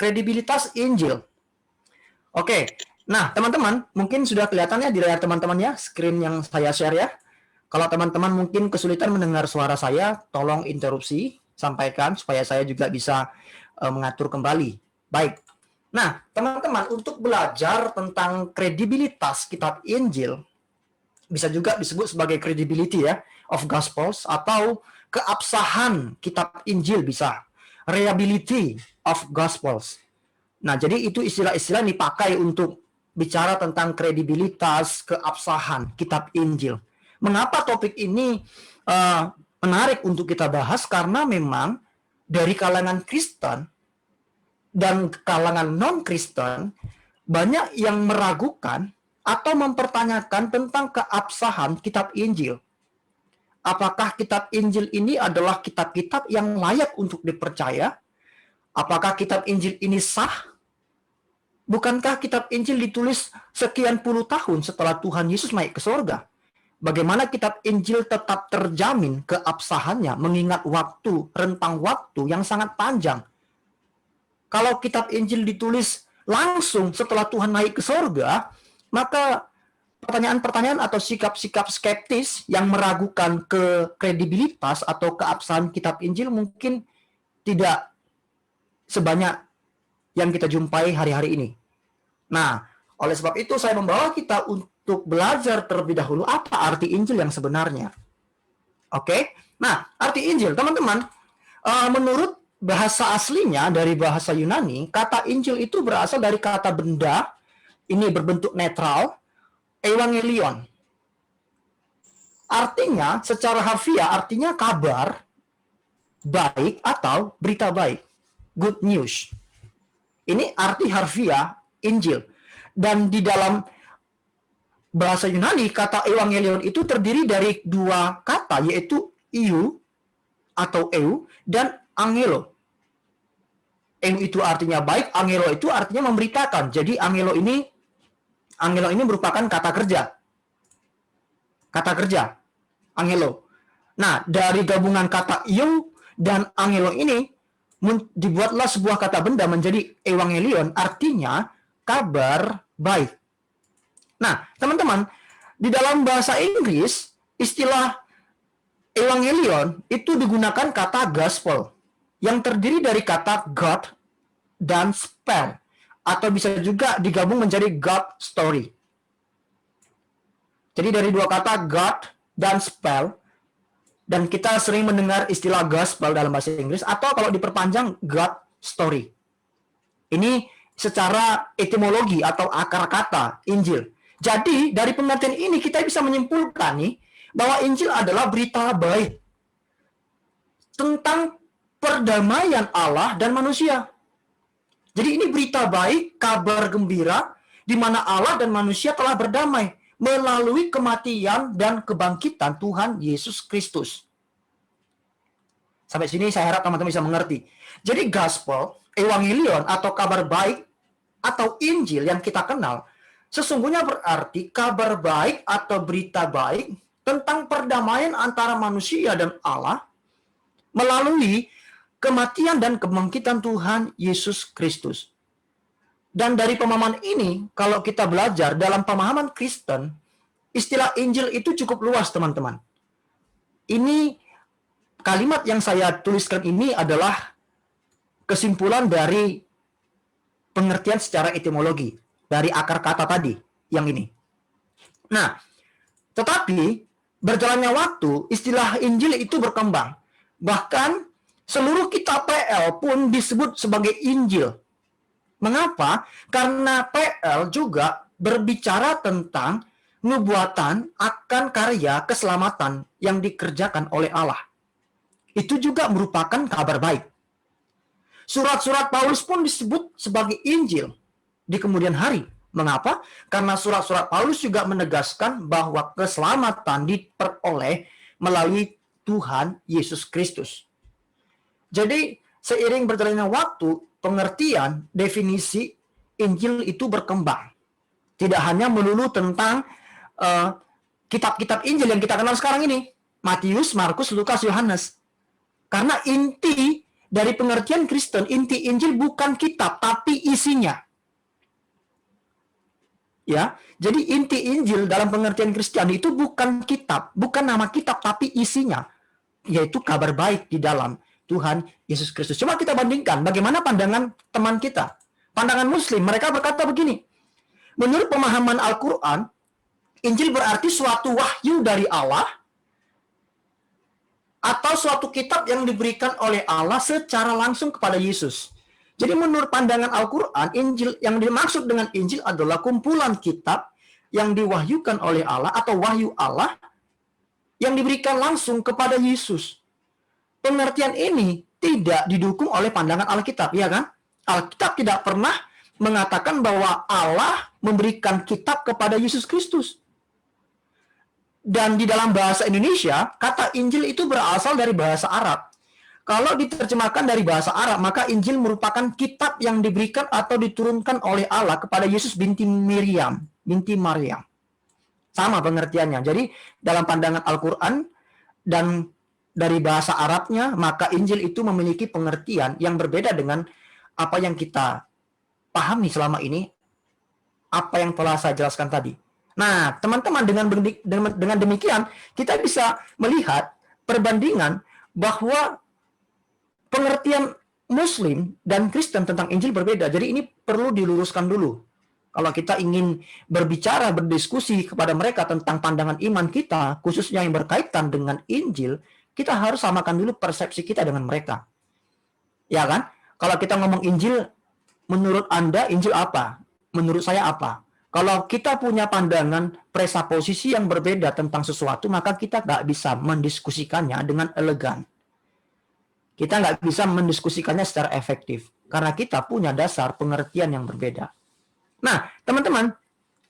kredibilitas Injil. Oke, nah teman-teman mungkin sudah kelihatan ya di layar teman-teman ya, screen yang saya share ya. Kalau teman-teman mungkin kesulitan mendengar suara saya, tolong interupsi, sampaikan supaya saya juga bisa mengatur kembali. Baik. Nah, teman-teman, untuk belajar tentang kredibilitas kitab Injil, bisa juga disebut sebagai credibility ya, of Gospels, atau keabsahan kitab Injil bisa. Reliability of Gospels. Nah, jadi itu istilah-istilah yang dipakai untuk bicara tentang kredibilitas, keabsahan kitab Injil. Mengapa topik ini menarik untuk kita bahas? Karena memang dari kalangan Kristen dan kalangan non-Kristen banyak yang meragukan atau mempertanyakan tentang keabsahan kitab Injil. Apakah kitab Injil ini adalah kitab-kitab yang layak untuk dipercaya? Apakah kitab Injil ini sah? Bukankah kitab Injil ditulis sekian puluh tahun setelah Tuhan Yesus naik ke surga? Bagaimana kitab Injil tetap terjamin keabsahannya mengingat rentang waktu yang sangat panjang? Kalau kitab Injil ditulis langsung setelah Tuhan naik ke surga, maka pertanyaan-pertanyaan atau sikap-sikap skeptis yang meragukan kredibilitas atau keabsahan kitab Injil mungkin tidak sebanyak yang kita jumpai hari-hari ini. Nah, oleh sebab itu saya membawa kita untuk belajar terlebih dahulu apa arti Injil yang sebenarnya. Oke? Nah, arti Injil, teman-teman, menurut bahasa aslinya dari bahasa Yunani, kata Injil itu berasal dari kata benda, ini berbentuk netral, evangelion. Artinya, secara harfiah, artinya kabar baik atau berita baik. Good news. Ini arti harfiah Injil. Dan di dalam bahasa Yunani, kata evangelion itu terdiri dari dua kata, yaitu iu atau eu dan angelo. Eu itu artinya baik, angelo itu artinya memberitakan. Jadi angelo ini merupakan kata kerja. Kata kerja, angelo. Nah, dari gabungan kata iu dan angelo ini dibuatlah sebuah kata benda menjadi evangelion, artinya kabar baik. Nah, teman-teman, di dalam bahasa Inggris, istilah evangelion itu digunakan kata gospel yang terdiri dari kata God dan spell, atau bisa juga digabung menjadi God story. Jadi dari dua kata God dan spell, dan kita sering mendengar istilah gospel dalam bahasa Inggris, atau kalau diperpanjang God story. Ini secara etimologi atau akar kata Injil. Jadi dari pengertian ini kita bisa menyimpulkan nih bahwa Injil adalah berita baik tentang perdamaian Allah dan manusia. Jadi ini berita baik, kabar gembira, di mana Allah dan manusia telah berdamai melalui kematian dan kebangkitan Tuhan Yesus Kristus. Sampai sini saya harap teman-teman bisa mengerti. Jadi gospel, evangelion atau kabar baik atau Injil yang kita kenal, sesungguhnya berarti kabar baik atau berita baik tentang perdamaian antara manusia dan Allah melalui kematian dan kebangkitan Tuhan Yesus Kristus. Dan dari pemahaman ini, kalau kita belajar dalam pemahaman Kristen, istilah Injil itu cukup luas, teman-teman. Ini kalimat yang saya tuliskan ini adalah kesimpulan dari pengertian secara etimologi, dari akar kata tadi, yang ini. Nah, tetapi berjalannya waktu, istilah Injil itu berkembang. Bahkan seluruh kitab PL pun disebut sebagai Injil. Mengapa? Karena PL juga berbicara tentang nubuatan akan karya keselamatan yang dikerjakan oleh Allah. Itu juga merupakan kabar baik. Surat-surat Paulus pun disebut sebagai Injil di kemudian hari. Mengapa? Karena surat-surat Paulus juga menegaskan bahwa keselamatan diperoleh melalui Tuhan Yesus Kristus. Jadi, seiring berjalannya waktu, pengertian definisi Injil itu berkembang. Tidak hanya melulu tentang kitab-kitab Injil yang kita kenal sekarang ini. Matius, Markus, Lukas, Yohanes. Karena inti Dari pengertian Kristen, inti Injil bukan kitab, tapi isinya. Ya, jadi inti Injil dalam pengertian Kristiani itu bukan kitab, bukan nama kitab, tapi isinya, yaitu kabar baik di dalam Tuhan Yesus Kristus. Coba kita bandingkan bagaimana pandangan teman kita. Pandangan Muslim, mereka berkata begini, menurut pemahaman Al-Quran, Injil berarti suatu wahyu dari Allah atau suatu kitab yang diberikan oleh Allah secara langsung kepada Yesus. Jadi menurut pandangan Al-Quran, Injil yang dimaksud dengan Injil adalah kumpulan kitab yang diwahyukan oleh Allah atau wahyu Allah yang diberikan langsung kepada Yesus. Pengertian ini tidak didukung oleh pandangan Alkitab, ya kan? Alkitab tidak pernah mengatakan bahwa Allah memberikan kitab kepada Yesus Kristus. Dan di dalam bahasa Indonesia, kata Injil itu berasal dari bahasa Arab. Kalau diterjemahkan dari bahasa Arab, maka Injil merupakan kitab yang diberikan atau diturunkan oleh Allah kepada Yesus binti Maryam. Sama pengertiannya. Jadi dalam pandangan Al-Quran dan dari bahasa Arabnya, maka Injil itu memiliki pengertian yang berbeda dengan apa yang kita pahami selama ini, apa yang telah saya jelaskan tadi. Nah, teman-teman, dengan demikian, kita bisa melihat perbandingan bahwa pengertian Muslim dan Kristen tentang Injil berbeda. Jadi ini perlu diluruskan dulu. Kalau kita ingin berbicara, berdiskusi kepada mereka tentang pandangan iman kita, khususnya yang berkaitan dengan Injil, kita harus samakan dulu persepsi kita dengan mereka. Ya kan? Kalau kita ngomong Injil, menurut Anda Injil apa? Menurut saya apa? Kalau kita punya pandangan presaposisi yang berbeda tentang sesuatu, maka kita nggak bisa mendiskusikannya dengan elegan. Kita nggak bisa mendiskusikannya secara efektif karena kita punya dasar pengertian yang berbeda. Nah, teman-teman,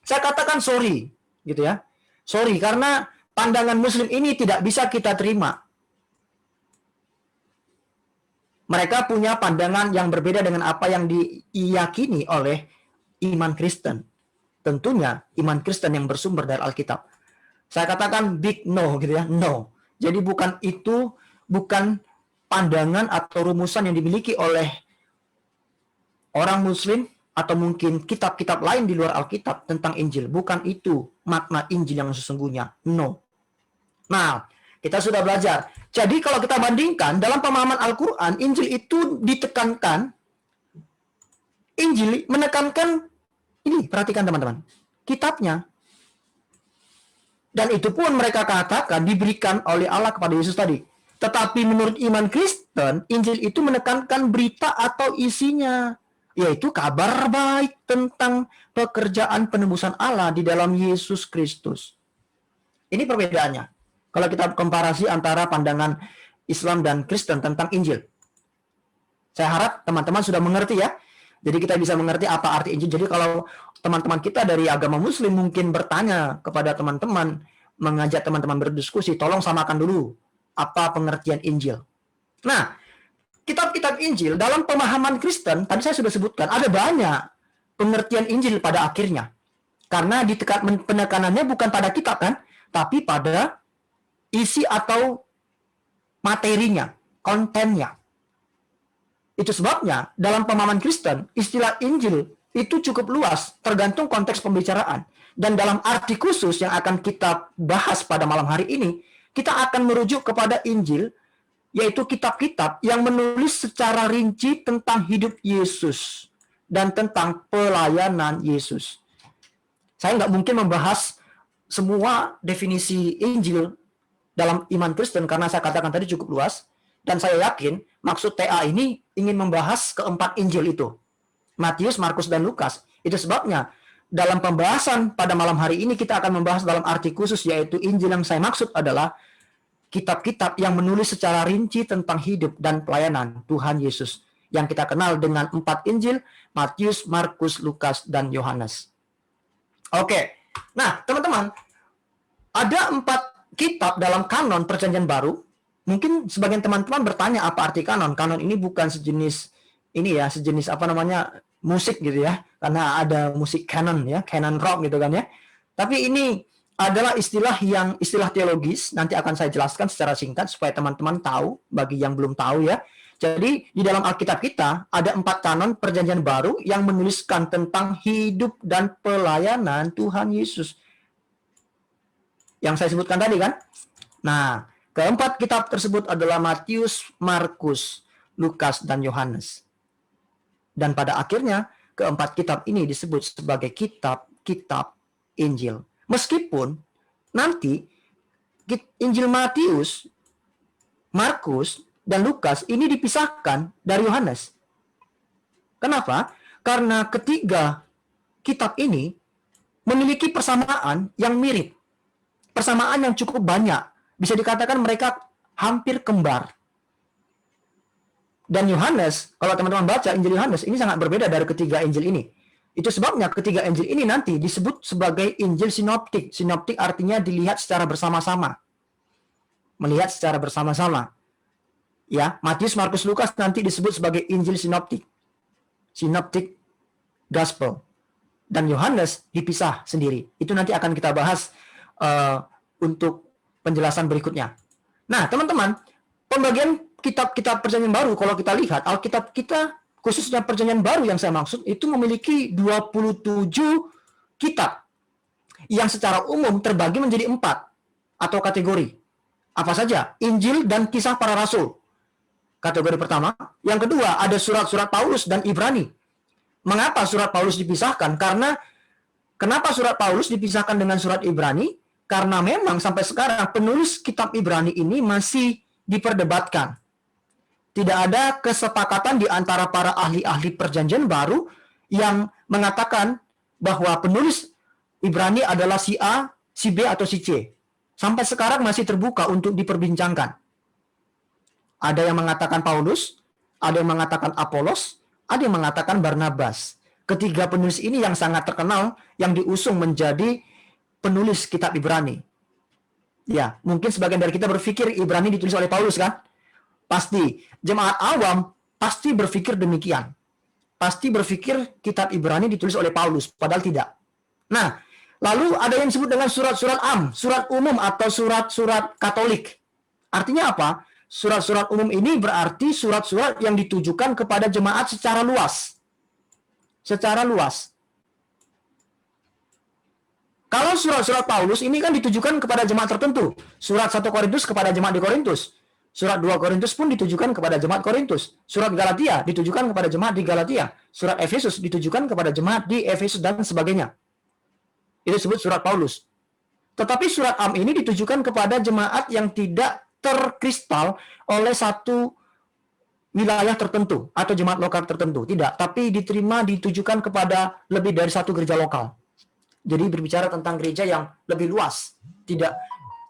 saya katakan sorry, gitu ya. Sorry karena pandangan Muslim ini tidak bisa kita terima. Mereka punya pandangan yang berbeda dengan apa yang diyakini oleh iman Kristen. Tentunya iman Kristen yang bersumber dari Alkitab. Saya katakan big no, gitu ya, no. Jadi bukan pandangan atau rumusan yang dimiliki oleh orang Muslim atau mungkin kitab-kitab lain di luar Alkitab tentang Injil. Bukan itu makna Injil yang sesungguhnya. No. Nah, kita sudah belajar. Jadi kalau kita bandingkan dalam pemahaman Al-Quran, Injil itu ditekankan, Injil menekankan ini, perhatikan teman-teman, kitabnya. Dan itu pun mereka katakan diberikan oleh Allah kepada Yesus tadi. Tetapi menurut iman Kristen, Injil itu menekankan berita atau isinya, yaitu kabar baik tentang pekerjaan penebusan Allah di dalam Yesus Kristus. Ini perbedaannya. Kalau kita komparasi antara pandangan Islam dan Kristen tentang Injil. Saya harap teman-teman sudah mengerti ya. Jadi kita bisa mengerti apa arti Injil. Jadi kalau teman-teman kita dari agama Muslim mungkin bertanya kepada teman-teman, mengajak teman-teman berdiskusi, tolong samakan dulu apa pengertian Injil. Nah, kitab-kitab Injil dalam pemahaman Kristen, tadi saya sudah sebutkan, ada banyak pengertian Injil pada akhirnya. Karena penekanannya bukan pada kitab kan, tapi pada isi atau materinya, kontennya. Itu sebabnya dalam pemahaman Kristen, istilah Injil itu cukup luas, tergantung konteks pembicaraan. Dan dalam arti khusus yang akan kita bahas pada malam hari ini, kita akan merujuk kepada Injil, yaitu kitab-kitab yang menulis secara rinci tentang hidup Yesus dan tentang pelayanan Yesus. Saya nggak mungkin membahas semua definisi Injil dalam iman Kristen karena saya katakan tadi cukup luas, dan saya yakin maksud TA ini ingin membahas keempat Injil itu, Matius, Markus, dan Lukas. Itu sebabnya dalam pembahasan pada malam hari ini kita akan membahas dalam arti khusus, yaitu Injil yang saya maksud adalah kitab-kitab yang menulis secara rinci tentang hidup dan pelayanan Tuhan Yesus, yang kita kenal dengan 4 Injil, Matius, Markus, Lukas, dan Yohanes. Oke, nah teman-teman, ada 4 kitab dalam kanon Perjanjian Baru. Mungkin sebagian teman-teman bertanya apa arti kanon. Kanon ini bukan sejenis musik gitu ya, karena ada musik canon ya, canon rock gitu kan ya. Tapi ini adalah istilah teologis, nanti akan saya jelaskan secara singkat supaya teman-teman tahu, bagi yang belum tahu ya. Jadi di dalam Alkitab kita ada 4 kanon perjanjian baru yang menuliskan tentang hidup dan pelayanan Tuhan Yesus. Yang saya sebutkan tadi kan. Nah, keempat kitab tersebut adalah Matius, Markus, Lukas, dan Yohanes. Dan pada akhirnya keempat kitab ini disebut sebagai kitab-kitab Injil. Meskipun nanti Injil Matius, Markus, dan Lukas ini dipisahkan dari Yohanes. Kenapa? Karena ketiga kitab ini memiliki persamaan yang mirip. Persamaan yang cukup banyak. Bisa dikatakan mereka hampir kembar. Dan Yohanes, kalau teman-teman baca Injil Yohanes, ini sangat berbeda dari ketiga Injil ini. Itu sebabnya ketiga Injil ini nanti disebut sebagai Injil sinoptik. Sinoptik artinya dilihat secara bersama-sama. Melihat secara bersama-sama. Ya, Matius, Markus, Lukas nanti disebut sebagai Injil sinoptik. Synoptic Gospel. Dan Yohanes dipisah sendiri. Itu nanti akan kita bahas untuk penjelasan berikutnya. Nah, teman-teman, pembagian kitab-kitab perjanjian baru, kalau kita lihat, Alkitab kita, khususnya perjanjian baru yang saya maksud, itu memiliki 27 kitab yang secara umum terbagi menjadi 4 atau kategori. Apa saja? Injil dan kisah para rasul. Kategori pertama. Yang kedua, ada surat-surat Paulus dan Ibrani. Mengapa surat Paulus dipisahkan? Karena kenapa surat Paulus dipisahkan dengan surat Ibrani? Karena memang sampai sekarang penulis kitab Ibrani ini masih diperdebatkan. Tidak ada kesepakatan di antara para ahli-ahli perjanjian baru yang mengatakan bahwa penulis Ibrani adalah si A, si B, atau si C. Sampai sekarang masih terbuka untuk diperbincangkan. Ada yang mengatakan Paulus, ada yang mengatakan Apolos, ada yang mengatakan Barnabas. Ketiga penulis ini yang sangat terkenal, yang diusung menjadi penulis kitab Ibrani. Ya, mungkin sebagian dari kita berpikir Ibrani ditulis oleh Paulus kan? Pasti. Jemaat awam pasti berpikir demikian. Pasti berpikir kitab Ibrani ditulis oleh Paulus, padahal tidak. Nah, lalu ada yang disebut dengan surat-surat surat umum atau surat-surat Katolik. Artinya apa? Surat-surat umum ini berarti surat-surat yang ditujukan kepada jemaat secara luas. Secara luas. Kalau surat-surat Paulus ini kan ditujukan kepada jemaat tertentu. Surat 1 Korintus kepada jemaat di Korintus. Surat 2 Korintus pun ditujukan kepada jemaat Korintus. Surat Galatia ditujukan kepada jemaat di Galatia. Surat Efesus ditujukan kepada jemaat di Efesus dan sebagainya. Itu disebut surat Paulus. Tetapi surat Am ini ditujukan kepada jemaat yang tidak terkristal oleh satu wilayah tertentu atau jemaat lokal tertentu. Tidak, tapi ditujukan kepada lebih dari satu gereja lokal. Jadi berbicara tentang gereja yang lebih luas. Tidak,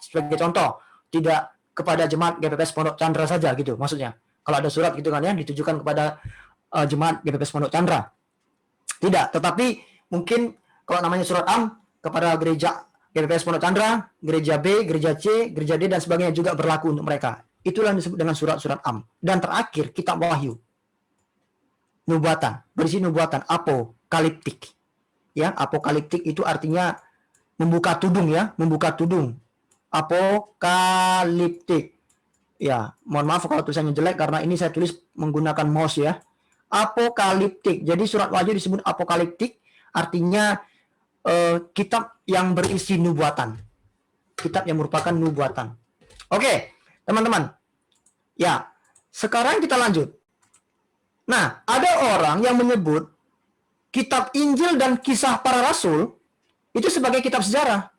sebagai contoh, tidak kepada jemaat GPPS Pondok Chandra saja gitu maksudnya. Kalau ada surat gitu kan ya, ditujukan kepada jemaat GPPS Pondok Chandra. Tidak, tetapi mungkin kalau namanya surat Am kepada gereja GPPS Pondok Chandra, gereja B, gereja C, gereja D, dan sebagainya juga berlaku untuk mereka. Itulah yang disebut dengan surat-surat Am. Dan terakhir, kitab Wahyu. Nubuatan, berisi nubuatan, apokaliptik. Ya, apokaliptik itu artinya membuka tudung ya, membuka tudung. Apokaliptik. Ya, mohon maaf kalau tulisannya jelek karena ini saya tulis menggunakan mouse ya. Apokaliptik. Jadi surat Wahyu disebut apokaliptik, artinya kitab yang berisi nubuatan. Kitab yang merupakan nubuatan. Oke, teman-teman. Ya, sekarang kita lanjut. Nah, ada orang yang menyebut kitab Injil dan kisah para rasul itu sebagai kitab sejarah.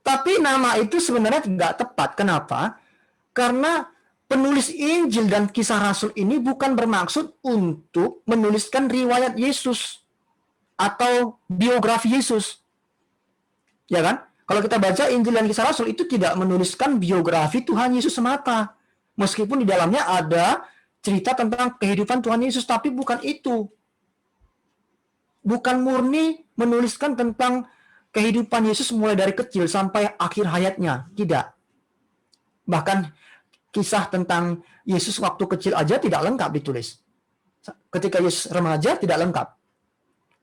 Tapi nama itu sebenarnya tidak tepat. Kenapa? Karena penulis Injil dan kisah rasul ini bukan bermaksud untuk menuliskan riwayat Yesus atau biografi Yesus. Ya kan? Kalau kita baca Injil dan kisah rasul itu tidak menuliskan biografi Tuhan Yesus semata. Meskipun di dalamnya ada cerita tentang kehidupan Tuhan Yesus, tapi bukan itu. Bukan murni menuliskan tentang kehidupan Yesus mulai dari kecil sampai akhir hayatnya. Tidak. Bahkan kisah tentang Yesus waktu kecil aja tidak lengkap ditulis. Ketika Yesus remaja tidak lengkap.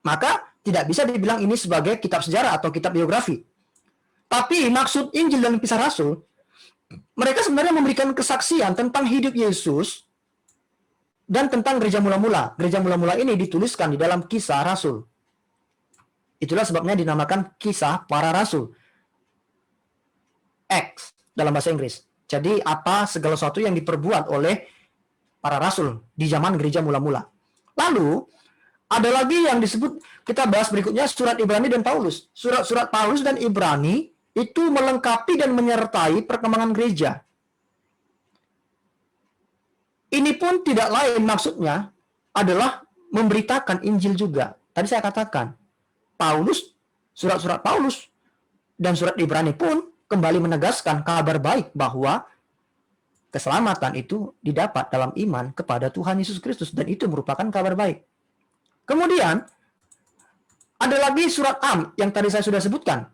Maka tidak bisa dibilang ini sebagai kitab sejarah atau kitab biografi. Tapi maksud Injil dan kisah rasul, mereka sebenarnya memberikan kesaksian tentang hidup Yesus dan tentang gereja mula-mula. Gereja mula-mula ini dituliskan di dalam Kisah Rasul. Itulah sebabnya dinamakan Kisah Para Rasul. Acts dalam bahasa Inggris. Jadi apa segala sesuatu yang diperbuat oleh para rasul di zaman gereja mula-mula. Lalu ada lagi yang disebut, kita bahas berikutnya, surat Ibrani dan Paulus. Surat-surat Paulus dan Ibrani itu melengkapi dan menyertai perkembangan gereja. Ini pun tidak lain maksudnya adalah memberitakan Injil juga. Tadi saya katakan, Paulus, surat-surat Paulus dan surat Ibrani pun kembali menegaskan kabar baik bahwa keselamatan itu didapat dalam iman kepada Tuhan Yesus Kristus, dan itu merupakan kabar baik. Kemudian ada lagi surat Am yang tadi saya sudah sebutkan.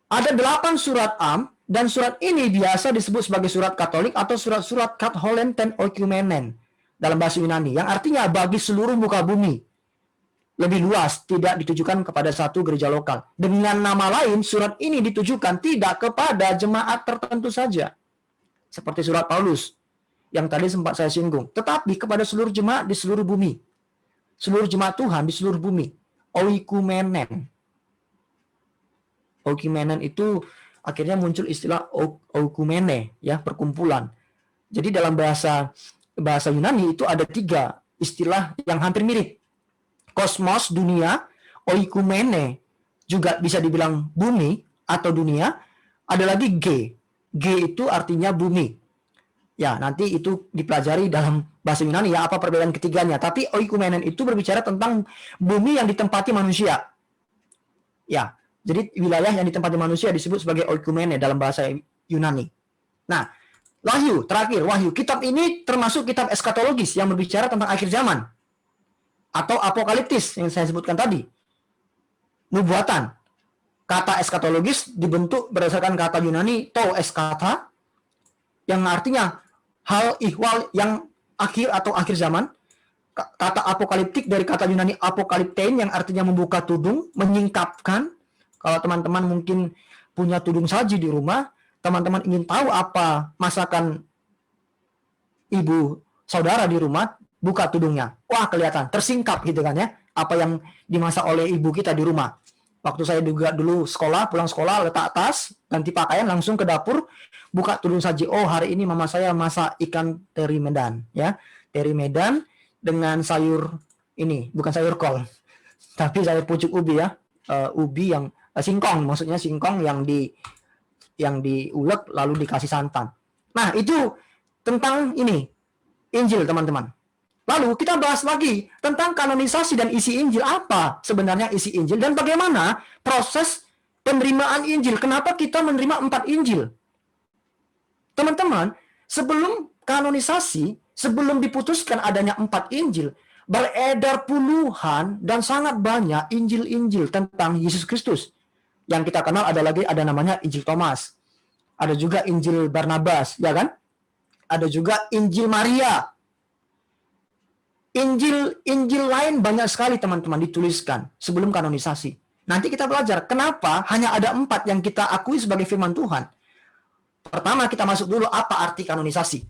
Ada 8 surat Am, dan surat ini biasa disebut sebagai surat Katolik atau surat-surat Katholenten Oikumenen dalam bahasa Yunani, yang artinya bagi seluruh muka bumi. Lebih luas, tidak ditujukan kepada satu gereja lokal. Dengan nama lain, surat ini ditujukan tidak kepada jemaat tertentu saja, seperti surat Paulus yang tadi sempat saya singgung, tetapi kepada seluruh jemaat di seluruh bumi. Seluruh jemaat Tuhan di seluruh bumi. Oikumenen. Oikumenen itu akhirnya muncul istilah oikumene, ya, perkumpulan. Jadi dalam bahasa Yunani itu ada 3 istilah yang hampir mirip. Kosmos, dunia, oikumene juga bisa dibilang bumi atau dunia. Ada lagi G. G itu artinya bumi. Ya, nanti itu dipelajari dalam bahasa Yunani ya, apa perbedaan ketiganya. Tapi oikumenen itu berbicara tentang bumi yang ditempati manusia. Ya, jadi wilayah yang ditempati manusia disebut sebagai oikumene dalam bahasa Yunani. Nah, Wahyu, terakhir, Wahyu. Kitab ini termasuk kitab eskatologis yang berbicara tentang akhir zaman. Atau apokaliptis yang saya sebutkan tadi. Nubuatan. Kata eskatologis dibentuk berdasarkan kata Yunani to eskata, yang artinya hal ihwal yang akhir atau akhir zaman. Kata apokaliptik dari kata Yunani apokaliptein yang artinya membuka tudung, menyingkapkan. Kalau teman-teman mungkin punya tudung saji di rumah, teman-teman ingin tahu apa masakan ibu saudara di rumah, buka tudungnya. Wah, kelihatan, tersingkap gitu kan ya, apa yang dimasak oleh ibu kita di rumah. Waktu saya juga dulu sekolah, pulang sekolah, letak tas, ganti pakaian, langsung ke dapur, buka tudung saji. Oh, hari ini mama saya masak ikan teri Medan, ya. Teri Medan dengan sayur ini, bukan sayur kol, tapi sayur pucuk ubi ya. Ubi yang singkong, maksudnya singkong yang diulek lalu dikasih santan. Nah, itu tentang ini, Injil, teman-teman. Lalu kita bahas lagi tentang kanonisasi dan isi Injil. Apa sebenarnya isi Injil dan bagaimana proses penerimaan Injil? Kenapa kita menerima 4 Injil? Teman-teman, sebelum kanonisasi, sebelum diputuskan adanya 4 Injil, beredar puluhan dan sangat banyak Injil-Injil tentang Yesus Kristus. Yang kita kenal ada namanya Injil Thomas. Ada juga Injil Barnabas, ya kan? Ada juga Injil Maria. Injil lain banyak sekali teman-teman dituliskan sebelum kanonisasi. Nanti kita belajar kenapa hanya ada 4 yang kita akui sebagai firman Tuhan. Pertama, kita masuk dulu apa arti kanonisasi.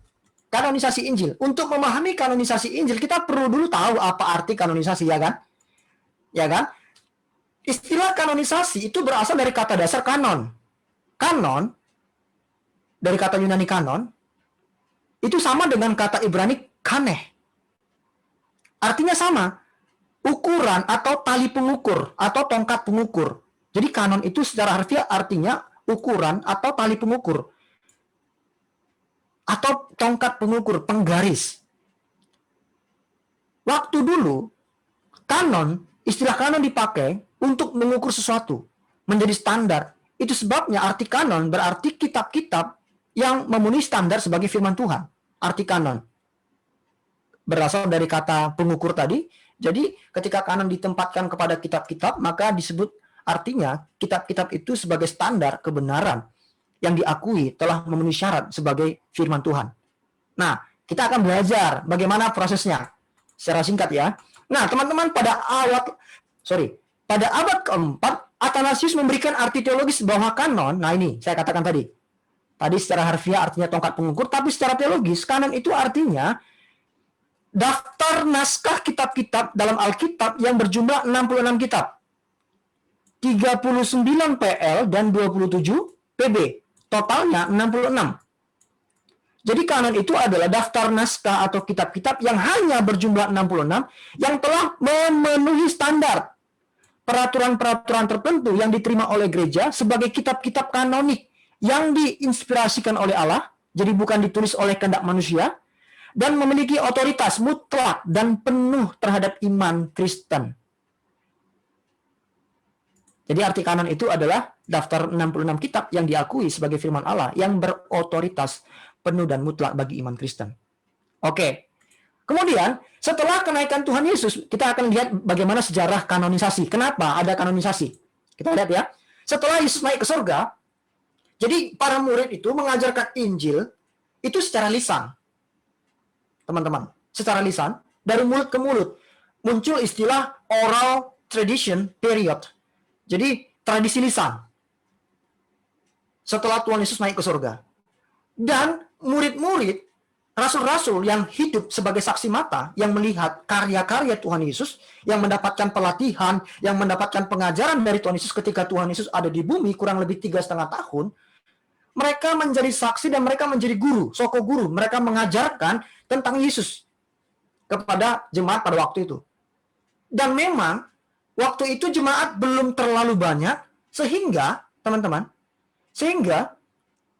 Kanonisasi Injil. Untuk memahami kanonisasi Injil, kita perlu dulu tahu apa arti kanonisasi, ya kan? Ya kan? Istilah kanonisasi itu berasal dari kata dasar kanon. Kanon, dari kata Yunani kanon, itu sama dengan kata Ibrani kaneh. Artinya sama, ukuran atau tali pengukur atau tongkat pengukur. Jadi kanon itu secara harfiah artinya ukuran atau tali pengukur atau tongkat pengukur, penggaris. Waktu dulu, kanon, istilah kanon dipakai untuk mengukur sesuatu, menjadi standar. Itu sebabnya arti kanon berarti kitab-kitab yang memenuhi standar sebagai firman Tuhan. Arti kanon berasal dari kata pengukur tadi. Jadi ketika kanon ditempatkan kepada kitab-kitab, maka disebut artinya kitab-kitab itu sebagai standar kebenaran yang diakui telah memenuhi syarat sebagai firman Tuhan. Nah, kita akan belajar bagaimana prosesnya secara singkat ya. Nah, teman-teman, pada abad keempat, Athanasius memberikan arti teologis bahwa kanon, nah ini saya katakan tadi secara harfiah artinya tongkat pengukur, tapi secara teologis kanon itu artinya daftar naskah kitab-kitab dalam Alkitab yang berjumlah 66 kitab. 39 PL dan 27 PB. Totalnya 66. Jadi kanon itu adalah daftar naskah atau kitab-kitab yang hanya berjumlah 66 yang telah memenuhi standar peraturan-peraturan tertentu yang diterima oleh gereja sebagai kitab-kitab kanonik yang diinspirasikan oleh Allah, jadi bukan ditulis oleh kehendak manusia, dan memiliki otoritas mutlak dan penuh terhadap iman Kristen. Jadi arti kanon itu adalah daftar 66 kitab yang diakui sebagai firman Allah yang berotoritas penuh dan mutlak bagi iman Kristen. Oke. Kemudian, setelah kenaikan Tuhan Yesus, kita akan lihat bagaimana sejarah kanonisasi. Kenapa ada kanonisasi? Kita lihat ya. Setelah Yesus naik ke surga, jadi para murid itu mengajarkan Injil itu secara lisan. Teman-teman, secara lisan, dari mulut ke mulut. Muncul istilah oral tradition period. Jadi, tradisi lisan. Setelah Tuhan Yesus naik ke surga. Dan murid-murid, rasul-rasul yang hidup sebagai saksi mata, yang melihat karya-karya Tuhan Yesus, yang mendapatkan pelatihan, yang mendapatkan pengajaran dari Tuhan Yesus ketika Tuhan Yesus ada di bumi kurang lebih 3,5 tahun, mereka menjadi saksi dan mereka menjadi guru, soko guru. Mereka mengajarkan tentang Yesus kepada jemaat pada waktu itu. Dan memang, waktu itu jemaat belum terlalu banyak, sehingga, teman-teman, sehingga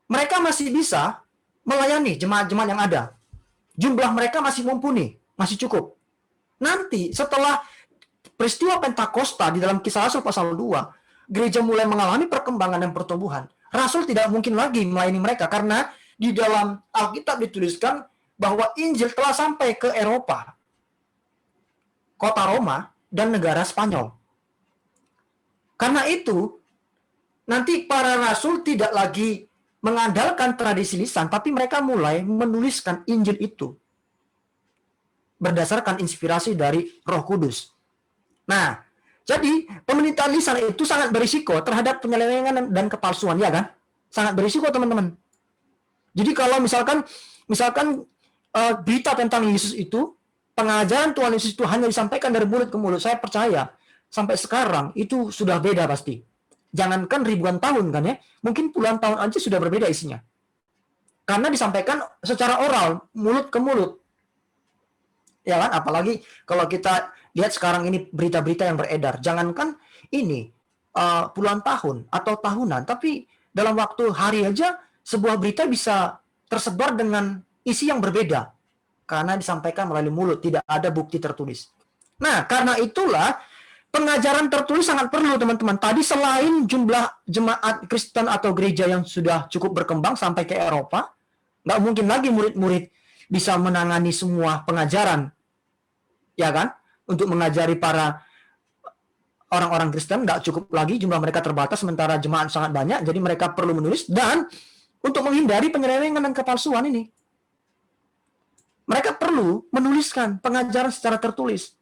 mereka masih bisa melayani jemaat-jemaat yang ada. Jumlah mereka masih mumpuni, masih cukup. Nanti setelah peristiwa Pentakosta di dalam Kisah Rasul pasal 2, gereja mulai mengalami perkembangan dan pertumbuhan. Rasul tidak mungkin lagi melayani mereka karena di dalam Alkitab dituliskan bahwa Injil telah sampai ke Eropa, kota Roma, dan negara Spanyol. Karena itu, nanti para rasul tidak lagi mengandalkan tradisi lisan, tapi mereka mulai menuliskan Injil itu berdasarkan inspirasi dari Roh Kudus. Nah, jadi pemerintahan lisan itu sangat berisiko terhadap penyelewengan dan kepalsuan, ya kan? Sangat berisiko, teman-teman. Jadi kalau misalkan berita tentang Yesus itu, pengajaran Tuhan Yesus itu hanya disampaikan dari mulut ke mulut, saya percaya sampai sekarang itu sudah beda pasti. Jangankan ribuan tahun kan ya, mungkin puluhan tahun aja sudah berbeda isinya. Karena disampaikan secara oral, mulut ke mulut. Ya kan, apalagi kalau kita lihat sekarang ini berita-berita yang beredar. Jangankan ini puluhan tahun atau tahunan, tapi dalam waktu hari aja sebuah berita bisa tersebar dengan isi yang berbeda. Karena disampaikan melalui mulut, tidak ada bukti tertulis. Nah, karena itulah pengajaran tertulis sangat perlu, teman-teman. Tadi selain jumlah jemaat Kristen atau gereja yang sudah cukup berkembang sampai ke Eropa, nggak mungkin lagi murid-murid bisa menangani semua pengajaran, ya kan? Untuk mengajari para orang-orang Kristen, nggak cukup lagi, jumlah mereka terbatas, sementara jemaat sangat banyak, jadi mereka perlu menulis, dan untuk menghindari penyelewengan dan kepalsuan ini, mereka perlu menuliskan pengajaran secara tertulis.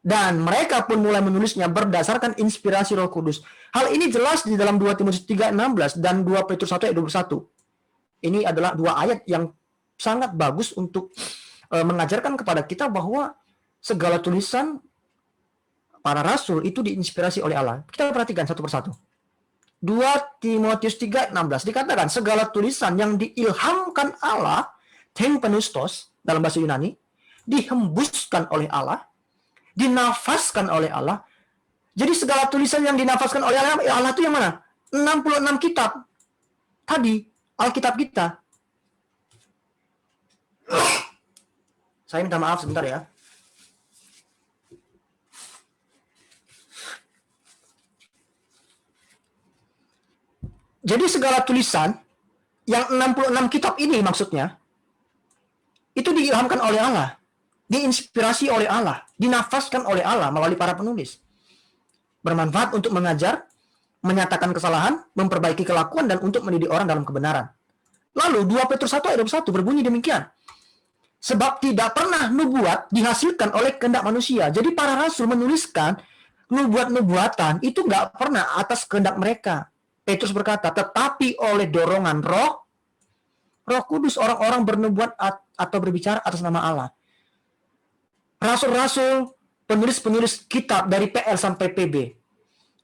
Dan mereka pun mulai menulisnya berdasarkan inspirasi Roh Kudus. Hal ini jelas di dalam 2 Timotius 3:16 dan 2 Petrus 1 ayat 21. Ini adalah dua ayat yang sangat bagus untuk mengajarkan kepada kita bahwa segala tulisan para rasul itu diinspirasi oleh Allah. Kita perhatikan satu persatu. 2 Timotius 3:16 dikatakan segala tulisan yang diilhamkan Allah, theopneustos dalam bahasa Yunani, dihembuskan oleh Allah, dinafaskan oleh Allah. Jadi segala tulisan yang dinafaskan oleh Allah itu yang mana? 66 kitab. Tadi, Alkitab kita. Saya minta maaf sebentar ya. Jadi segala tulisan yang 66 kitab ini maksudnya, itu diilhamkan oleh Allah, diinspirasi oleh Allah, dinafaskan oleh Allah melalui para penulis. Bermanfaat untuk mengajar, menyatakan kesalahan, memperbaiki kelakuan, dan untuk mendidik orang dalam kebenaran. Lalu 2 Petrus 1 ayat 21 berbunyi demikian. Sebab tidak pernah nubuat dihasilkan oleh kehendak manusia. Jadi para rasul menuliskan nubuat-nubuatan itu nggak pernah atas kehendak mereka. Petrus berkata, tetapi oleh dorongan Roh Kudus orang-orang bernubuat atau berbicara atas nama Allah. rasul-rasul, penulis-penulis kitab dari PL sampai PB,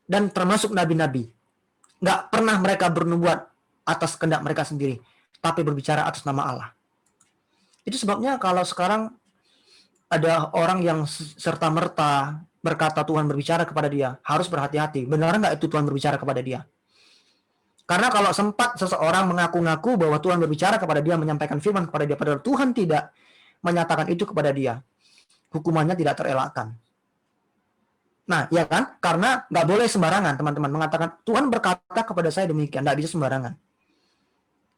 dan termasuk nabi-nabi. Nggak pernah mereka bernubuat atas kehendak mereka sendiri, tapi berbicara atas nama Allah. Itu sebabnya kalau sekarang ada orang yang serta-merta berkata Tuhan berbicara kepada dia, harus berhati-hati. Benar nggak itu Tuhan berbicara kepada dia? Karena kalau sempat seseorang mengaku-ngaku bahwa Tuhan berbicara kepada dia, menyampaikan firman kepada dia, padahal Tuhan tidak menyatakan itu kepada dia, hukumannya tidak terelakkan. Nah, ya kan? Karena nggak boleh sembarangan, teman-teman, mengatakan Tuhan berkata kepada saya demikian, nggak bisa sembarangan.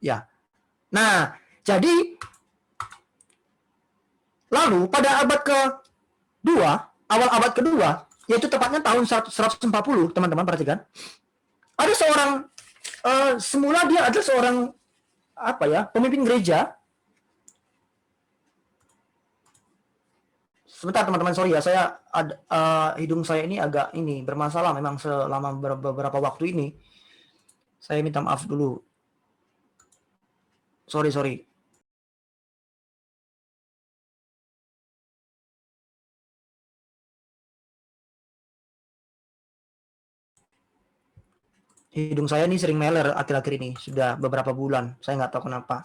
Ya. Nah, jadi lalu pada abad kedua, awal abad kedua, yaitu tepatnya tahun 140, teman-teman perhatikan, ada seorang semula dia adalah seorang pemimpin gereja. Sebentar teman-teman, sorry ya, saya hidung saya ini agak bermasalah memang selama beberapa waktu ini. Saya minta maaf dulu. Sorry. Hidung saya ini sering meler akhir-akhir ini, sudah beberapa bulan. Saya nggak tahu kenapa.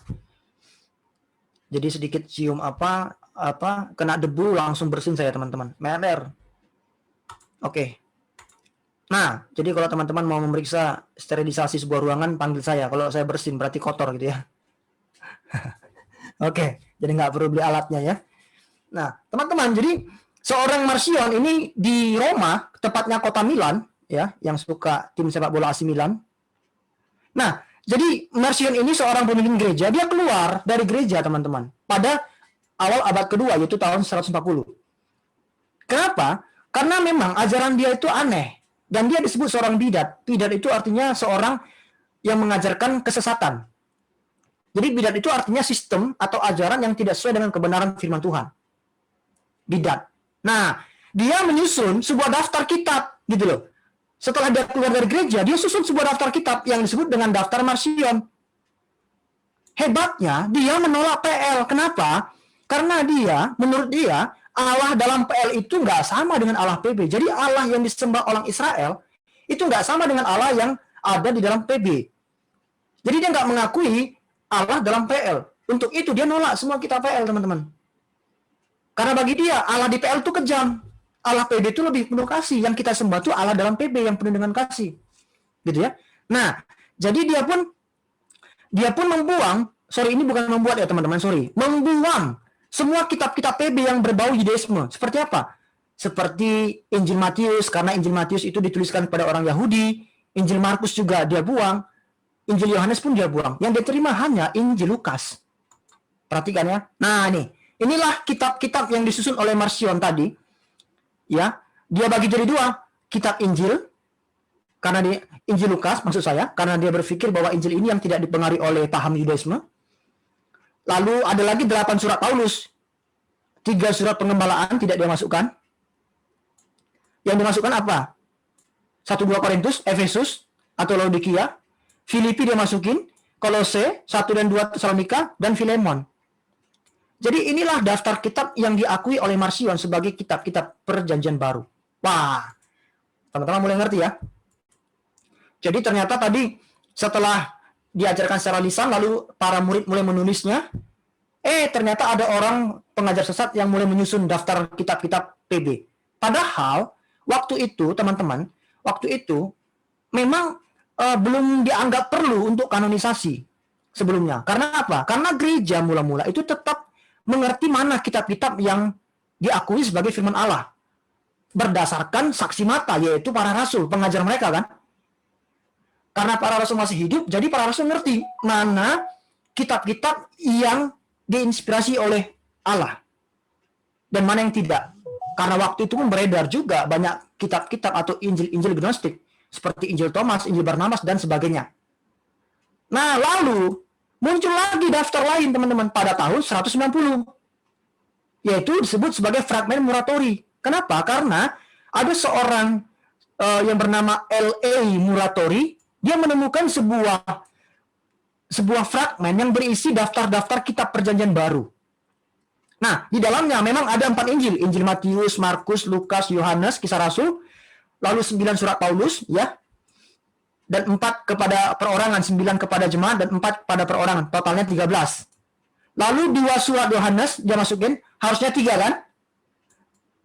Jadi sedikit cium kena debu langsung bersin saya, teman-teman. Meler. Oke. Nah, jadi kalau teman-teman mau memeriksa sterilisasi sebuah ruangan, panggil saya. Kalau saya bersin berarti kotor gitu ya. Oke, jadi nggak perlu beli alatnya ya. Nah, teman-teman, jadi seorang Marcion ini di Roma, tepatnya kota Milan, ya, yang suka tim sepak bola AC Milan. Nah, jadi Marcion ini seorang pemimpin gereja, dia keluar dari gereja, teman-teman, pada awal abad kedua, yaitu tahun 140. Kenapa? Karena memang ajaran dia itu aneh, dan dia disebut seorang bidat. Bidat itu artinya seorang yang mengajarkan kesesatan. Jadi bidat itu artinya sistem atau ajaran yang tidak sesuai dengan kebenaran firman Tuhan. Bidat. Nah, dia menyusun sebuah daftar kitab, gitu loh. Setelah dia keluar dari gereja, dia susun sebuah daftar kitab yang disebut dengan daftar Marcion. Hebatnya, dia menolak PL. Kenapa? Karena menurut dia, Allah dalam PL itu nggak sama dengan Allah PB. Jadi Allah yang disembah orang Israel, itu nggak sama dengan Allah yang ada di dalam PB. Jadi dia nggak mengakui Allah dalam PL. Untuk itu dia nolak semua kitab PL, teman-teman. Karena bagi dia, Allah di PL itu kejam. Allah PB itu lebih penuh kasih. Yang kita sembah itu Allah dalam PB yang penuh dengan kasih. Gitu ya. Nah, jadi dia pun membuang, ini bukan membuat ya teman-teman, membuang semua kitab-kitab PB yang berbau Yudaisme. Seperti apa? Seperti Injil Matius, karena Injil Matius itu dituliskan kepada orang Yahudi. Injil Markus juga dia buang. Injil Yohanes pun dia buang. Yang diterima hanya Injil Lukas. Perhatikan ya. Nah, inilah kitab-kitab yang disusun oleh Marcion tadi. Ya, dia bagi jadi dua, kitab Injil, karena Injil Lukas maksud saya, karena dia berpikir bahwa Injil ini yang tidak dipengaruhi oleh paham Yudaisme. Lalu ada lagi 8 surat Paulus, 3 surat pengembalaan tidak dia masukkan. Yang dimasukkan apa? 1-2 Korintus, Efesus atau Laodikia, Filipi dia masukin, Kolose, 1 dan 2 Tesalonika, dan Filemon. Jadi inilah daftar kitab yang diakui oleh Marcion sebagai kitab-kitab perjanjian baru. Wah, teman-teman mulai ngerti ya? Jadi ternyata tadi setelah diajarkan secara lisan, lalu para murid mulai menulisnya, ternyata ada orang pengajar sesat yang mulai menyusun daftar kitab-kitab PB. Padahal, waktu itu, teman-teman, memang belum dianggap perlu untuk kanonisasi sebelumnya. Karena apa? Karena gereja mula-mula itu tetap mengerti mana kitab-kitab yang diakui sebagai firman Allah berdasarkan saksi mata, yaitu para rasul, pengajar mereka kan. Karena para rasul masih hidup, jadi para rasul ngerti mana kitab-kitab yang diinspirasi oleh Allah dan mana yang tidak. Karena waktu itu pun beredar juga banyak kitab-kitab atau Injil Gnostik seperti Injil Thomas, Injil Barnabas dan sebagainya. Nah, lalu muncul lagi daftar lain, teman-teman, pada tahun 190. Yaitu disebut sebagai fragmen Muratori. Kenapa? Karena ada seorang yang bernama L.A. Muratori, dia menemukan sebuah fragmen yang berisi daftar-daftar kitab perjanjian baru. Nah, di dalamnya memang ada 4 Injil. Injil Matius, Markus, Lukas, Yohanes, Kisah Rasul, lalu 9 surat Paulus, ya. Dan 4 kepada perorangan, 9 kepada jemaat, dan 4 kepada perorangan. Totalnya 13. Lalu 2 surat Yohanes, dia masukin, harusnya 3 kan?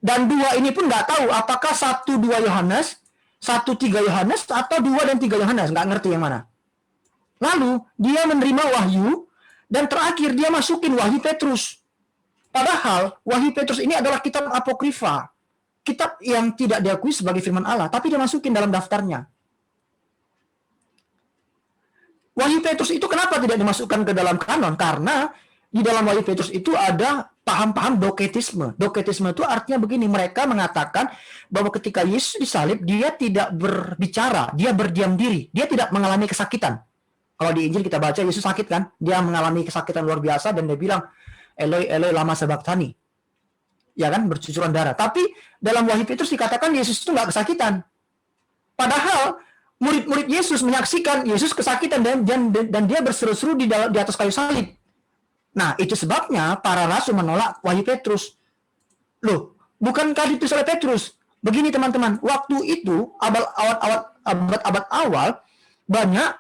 Dan 2 ini pun nggak tahu apakah 1-2 Yohanes, 1-3 Yohanes, atau 2 dan 3 Yohanes. Nggak ngerti yang mana. Lalu, dia menerima wahyu, dan terakhir dia masukin wahyu Petrus. Padahal, wahyu Petrus ini adalah kitab apokrifa. Kitab yang tidak diakui sebagai firman Allah, tapi dia masukin dalam daftarnya. Wahyu Petrus itu kenapa tidak dimasukkan ke dalam kanon? Karena di dalam wahyu Petrus itu ada paham-paham doketisme. Doketisme itu artinya begini, mereka mengatakan bahwa ketika Yesus disalib, dia tidak berbicara, dia berdiam diri, dia tidak mengalami kesakitan. Kalau di Injil kita baca, Yesus sakit kan? Dia mengalami kesakitan luar biasa, dan dia bilang, Eloi, Eloi, lama sabachthani. Ya kan, bercucuran darah. Tapi dalam wahyu Petrus dikatakan Yesus itu nggak kesakitan. Padahal murid-murid Yesus menyaksikan Yesus kesakitan dan dia berseru-seru di atas kayu salib. Nah, itu sebabnya para rasul menolak wahyu Petrus. Loh, bukankah ditulis oleh Petrus? Begini teman-teman, waktu itu abad-abad awal banyak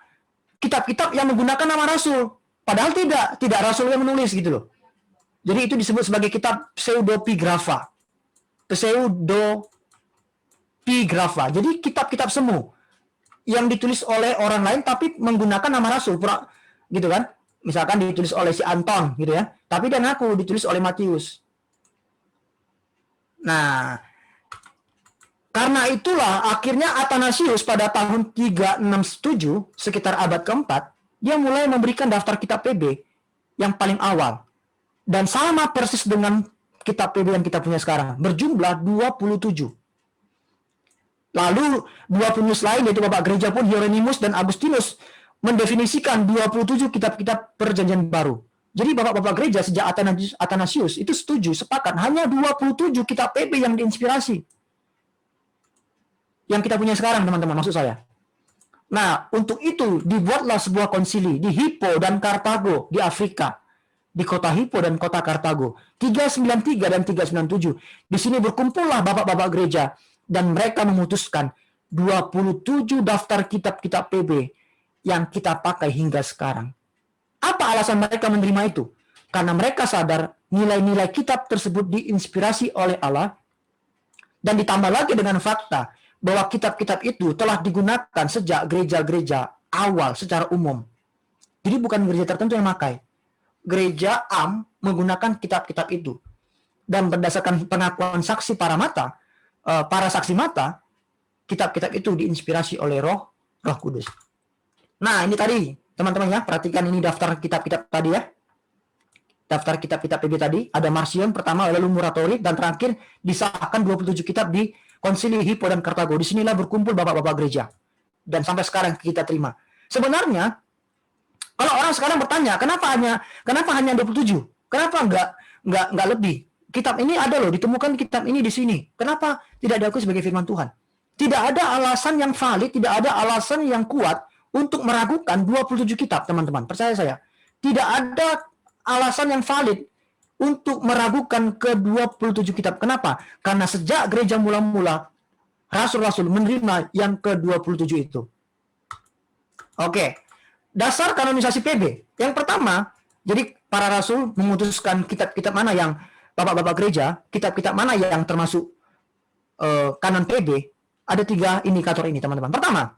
kitab-kitab yang menggunakan nama rasul. Padahal tidak rasul yang menulis gitu loh. Jadi itu disebut sebagai kitab pseudepigrapha. Pseudepigrapha. Jadi kitab-kitab semu yang ditulis oleh orang lain tapi menggunakan nama rasul, gitu kan? Misalkan ditulis oleh si Anton gitu ya. Tapi dia ngaku ditulis oleh Matius. Nah, karena itulah akhirnya Athanasius pada tahun 367 sekitar abad keempat, dia mulai memberikan daftar kitab PB yang paling awal. Dan sama persis dengan kitab PB yang kita punya sekarang, berjumlah 27. Lalu 2 penulis lain yaitu Bapak Gereja pun, Hieronymus dan Agustinus, mendefinisikan 27 kitab-kitab perjanjian baru. Jadi Bapak-Bapak Gereja sejak Athanasius itu setuju, sepakat, hanya 27 kitab PB yang diinspirasi. Yang kita punya sekarang, teman-teman, maksud saya. Nah, untuk itu dibuatlah sebuah konsili di Hippo dan Kartago di Afrika. Di kota Hippo dan kota Kartago. 393 dan 397. Di sini berkumpullah Bapak-Bapak Gereja. Dan mereka memutuskan 27 daftar kitab-kitab PB yang kita pakai hingga sekarang. Apa alasan mereka menerima itu? Karena mereka sadar nilai-nilai kitab tersebut diinspirasi oleh Allah. Dan ditambah lagi dengan fakta bahwa kitab-kitab itu telah digunakan sejak gereja-gereja awal secara umum. Jadi bukan gereja tertentu yang pakai. Gereja am menggunakan kitab-kitab itu. Dan berdasarkan pengakuan saksi para saksi mata, kitab-kitab itu diinspirasi oleh Roh Kudus. Nah, ini tadi, teman-teman ya, perhatikan ini daftar kitab-kitab tadi ya. Daftar kitab-kitab PB tadi, ada Marcion pertama, lalu Muratori, dan terakhir disahkan 27 kitab di Konsili Hippo dan Kartago. Disinilah berkumpul Bapak-Bapak Gereja. Dan sampai sekarang kita terima. Sebenarnya, kalau orang sekarang bertanya, kenapa hanya 27? Kenapa enggak lebih? Kitab ini ada loh, ditemukan kitab ini di sini. Kenapa tidak diakui sebagai firman Tuhan? Tidak ada alasan yang valid, tidak ada alasan yang kuat untuk meragukan 27 kitab, teman-teman. Percaya saya. Tidak ada alasan yang valid untuk meragukan ke-27 kitab. Kenapa? Karena sejak gereja mula-mula, rasul-rasul menerima yang ke-27 itu. Oke. Dasar kanonisasi PB. Yang pertama, jadi para rasul memutuskan kitab-kitab mana yang Bapak-Bapak Gereja, kitab-kitab mana yang termasuk kanon PB. Ada 3 indikator ini, teman-teman. Pertama,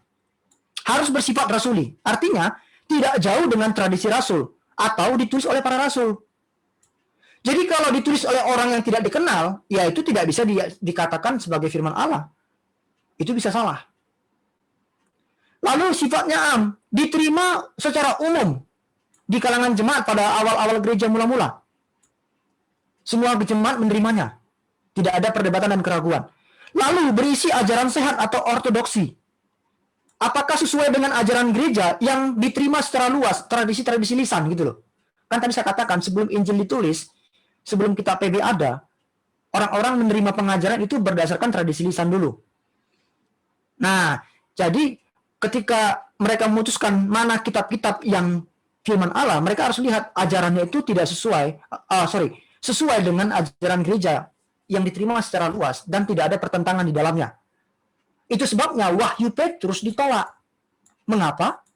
harus bersifat rasuli. Artinya, tidak jauh dengan tradisi rasul atau ditulis oleh para rasul. Jadi kalau ditulis oleh orang yang tidak dikenal, ya itu tidak bisa dikatakan sebagai firman Allah. Itu bisa salah. Lalu sifatnya am, diterima secara umum di kalangan jemaat pada awal-awal gereja mula-mula. Semua jemaat menerimanya. Tidak ada perdebatan dan keraguan. Lalu berisi ajaran sehat atau ortodoksi. Apakah sesuai dengan ajaran gereja yang diterima secara luas, tradisi-tradisi lisan gitu loh. Kan tadi saya katakan sebelum Injil ditulis, sebelum kitab PB ada, orang-orang menerima pengajaran itu berdasarkan tradisi lisan dulu. Nah, jadi ketika mereka memutuskan mana kitab-kitab yang firman Allah, mereka harus lihat ajarannya itu tidak sesuai, sesuai dengan ajaran gereja yang diterima secara luas dan tidak ada pertentangan di dalamnya. Itu sebabnya Wahyu Petrus ditolak. Mengapa?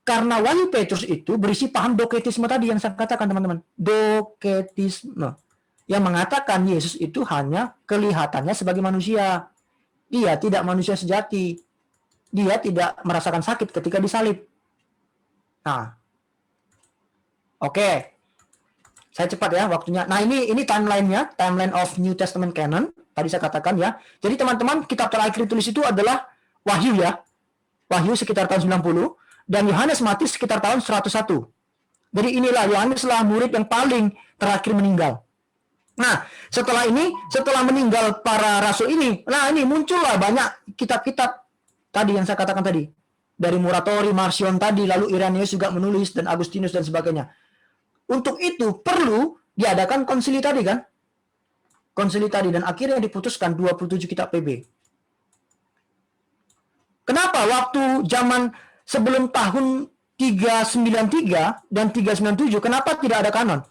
Karena Wahyu Petrus itu berisi paham doketisme tadi yang saya katakan, teman-teman. Doketisme. Yang mengatakan Yesus itu hanya kelihatannya sebagai manusia. Dia tidak manusia sejati. Dia tidak merasakan sakit ketika disalib. Nah, oke. Saya cepat ya waktunya. Nah, ini timeline-nya, timeline of New Testament canon. Tadi saya katakan ya. Jadi teman-teman, kitab terakhir ditulis itu adalah Wahyu ya. Wahyu sekitar tahun 90 dan Yohanes mati sekitar tahun 101. Jadi inilah Yohaneslah murid yang paling terakhir meninggal. Nah, setelah meninggal para rasul ini, nah ini muncullah banyak kitab-kitab tadi yang saya katakan tadi. Dari Muratori, Marcion tadi, lalu Irenaeus juga menulis, dan Agustinus dan sebagainya. Untuk itu perlu diadakan konsili tadi kan? Konsili tadi, dan akhirnya diputuskan 27 kitab PB. Kenapa waktu zaman sebelum tahun 393 dan 397, kenapa tidak ada kanon?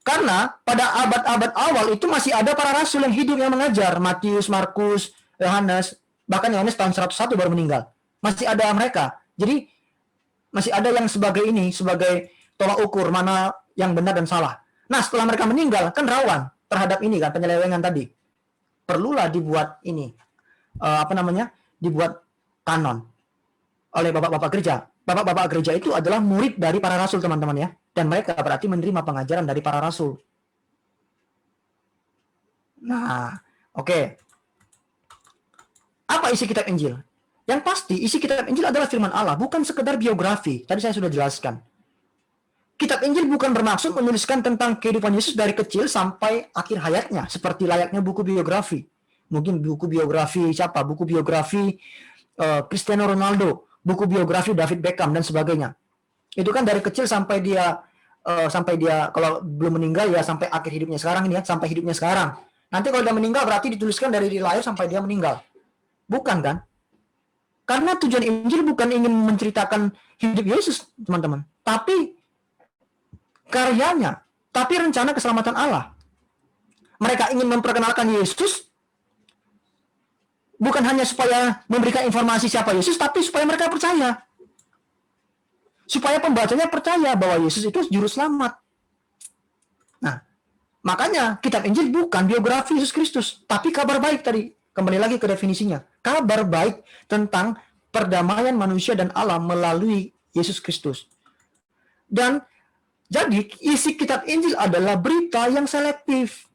Karena pada abad-abad awal itu masih ada para rasul yang hidup yang mengajar. Matius, Markus, Yohanes, bahkan Yohanes tahun 101 baru meninggal. Masih ada mereka. Jadi masih ada yang sebagai tolak ukur mana yang benar dan salah. Nah, setelah mereka meninggal kan rawan terhadap ini kan, penyelewengan tadi. Perlulah dibuat ini dibuat kanon oleh bapak-bapak gereja. Bapak-bapak gereja itu adalah murid dari para rasul, teman-teman ya. Dan mereka berarti menerima pengajaran dari para rasul. Nah, oke. Apa isi kitab Injil? Yang pasti isi kitab Injil adalah firman Allah, bukan sekedar biografi. Tadi saya sudah jelaskan. Kitab Injil bukan bermaksud menuliskan tentang kehidupan Yesus dari kecil sampai akhir hayatnya, seperti layaknya buku biografi. Mungkin buku biografi siapa? Buku biografi Cristiano Ronaldo, buku biografi David Beckham dan sebagainya. Itu kan dari kecil sampai dia kalau belum meninggal ya sampai akhir hidupnya sekarang ini ya, sampai hidupnya sekarang. Nanti kalau dia meninggal berarti dituliskan dari dia lahir sampai dia meninggal. Bukan kan? Karena tujuan Injil bukan ingin menceritakan hidup Yesus, teman-teman, tapi karyanya, tapi rencana keselamatan Allah. Mereka ingin memperkenalkan Yesus bukan hanya supaya memberikan informasi siapa Yesus, tapi supaya mereka percaya. Supaya pembacanya percaya bahwa Yesus itu juru selamat. Nah, makanya kitab Injil bukan biografi Yesus Kristus, tapi kabar baik tadi. Kembali lagi ke definisinya. Kabar baik tentang perdamaian manusia dan Allah melalui Yesus Kristus. Dan jadi isi kitab Injil adalah berita yang selektif.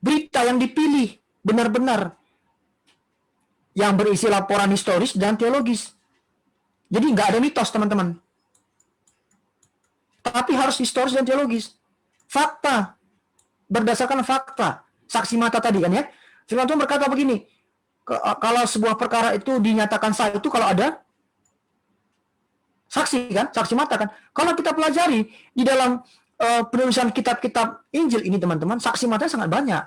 Berita yang dipilih benar-benar. Yang berisi laporan historis dan teologis. Jadi nggak ada mitos, teman-teman. Tapi harus historis dan teologis. Fakta. Berdasarkan fakta. Saksi mata tadi kan ya. Firman Tuhan berkata begini. Kalau sebuah perkara itu dinyatakan sah itu kalau ada saksi kan, saksi mata kan. Kalau kita pelajari di dalam penulisan kitab-kitab Injil ini, teman-teman, saksi matanya sangat banyak.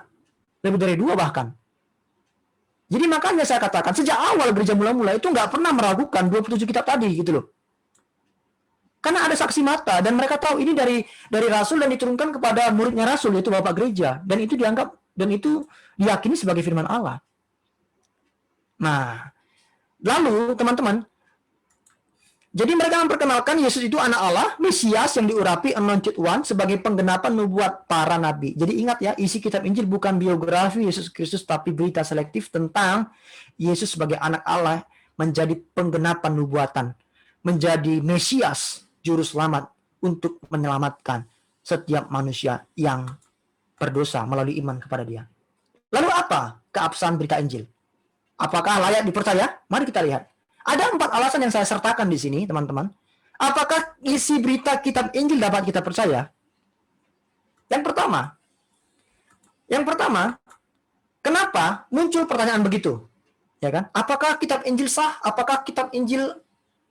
Lebih dari 2 bahkan. Jadi makanya saya katakan, sejak awal gereja mula-mula itu nggak pernah meragukan 27 kitab tadi, gitu loh. Karena ada saksi mata, dan mereka tahu ini dari Rasul dan diturunkan kepada muridnya Rasul, yaitu Bapak Gereja. Dan itu dianggap, dan itu diyakini sebagai firman Allah. Nah, lalu teman-teman, jadi mereka memperkenalkan Yesus itu anak Allah, Mesias yang diurapi, anointed one, sebagai penggenapan nubuat para nabi. Jadi ingat ya, isi kitab Injil bukan biografi Yesus Kristus, tapi berita selektif tentang Yesus sebagai anak Allah, menjadi penggenapan nubuatan, menjadi Mesias, juru selamat, untuk menyelamatkan setiap manusia yang berdosa melalui iman kepada dia. Lalu apa keabsahan berita Injil? Apakah layak dipercaya? Mari kita lihat. Ada 4 alasan yang saya sertakan di sini, teman-teman. Apakah isi berita kitab Injil dapat kita percaya? Yang pertama, kenapa muncul pertanyaan begitu? Ya kan? Apakah kitab Injil sah? Apakah kitab Injil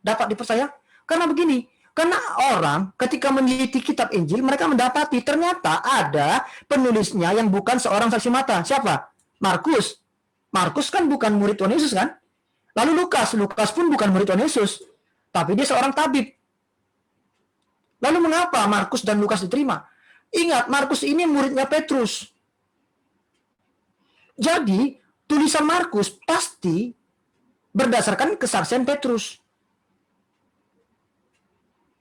dapat dipercaya? Karena begini, karena orang ketika meneliti kitab Injil, mereka mendapati ternyata ada penulisnya yang bukan seorang saksi mata. Siapa? Markus. Markus kan bukan murid Tuhan Yesus kan? Lalu Lukas pun bukan murid Tuhan Yesus, tapi dia seorang tabib. Lalu mengapa Markus dan Lukas diterima? Ingat, Markus ini muridnya Petrus. Jadi, tulisan Markus pasti berdasarkan kesaksian Petrus.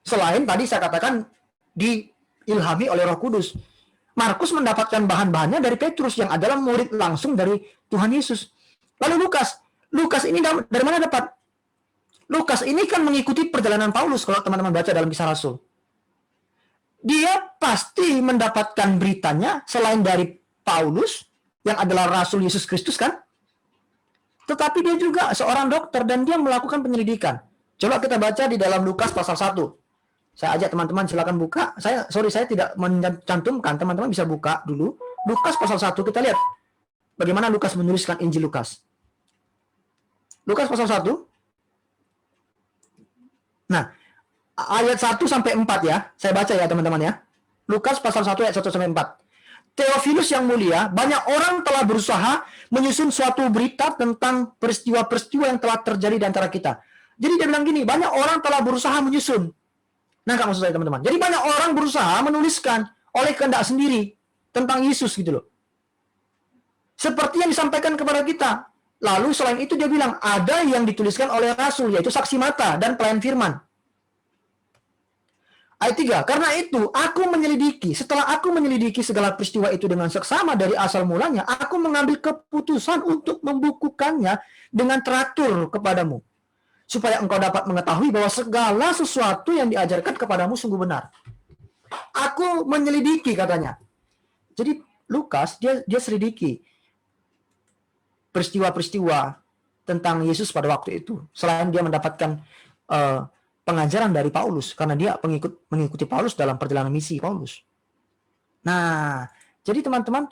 Selain tadi saya katakan diilhami oleh Roh Kudus. Markus mendapatkan bahan-bahannya dari Petrus yang adalah murid langsung dari Tuhan Yesus. Lalu Lukas ini dari mana dapat? Lukas ini kan mengikuti perjalanan Paulus kalau teman-teman baca dalam Kisah Rasul. Dia pasti mendapatkan beritanya selain dari Paulus yang adalah Rasul Yesus Kristus kan? Tetapi dia juga seorang dokter dan dia melakukan penyelidikan. Coba kita baca di dalam Lukas pasal 1. Saya ajak teman-teman silakan buka. Saya tidak mencantumkan, teman-teman bisa buka dulu. Lukas pasal 1 kita lihat bagaimana Lukas menuliskan Injil Lukas. Lukas pasal 1. Nah, ayat 1 sampai 4 ya. Saya baca ya teman-teman ya. Lukas pasal 1 ayat 1 sampai 4. Theophilus yang mulia, banyak orang telah berusaha menyusun suatu berita tentang peristiwa-peristiwa yang telah terjadi di antara kita. Jadi dia bilang gini, banyak orang telah berusaha menyusun. Nah, maksud saya teman-teman. Jadi banyak orang berusaha menuliskan oleh kehendak sendiri tentang Yesus gitu loh. Seperti yang disampaikan kepada kita. Lalu selain itu dia bilang, ada yang dituliskan oleh Rasul, yaitu saksi mata dan pelayan firman. Ayat 3, karena itu setelah aku menyelidiki segala peristiwa itu dengan seksama dari asal mulanya, aku mengambil keputusan untuk membukukannya dengan teratur kepadamu, supaya engkau dapat mengetahui bahwa segala sesuatu yang diajarkan kepadamu sungguh benar. Aku menyelidiki katanya. Jadi Lukas dia selidiki peristiwa-peristiwa tentang Yesus pada waktu itu. Selain dia mendapatkan pengajaran dari Paulus, karena dia mengikuti Paulus dalam perjalanan misi Paulus. Nah, jadi teman-teman,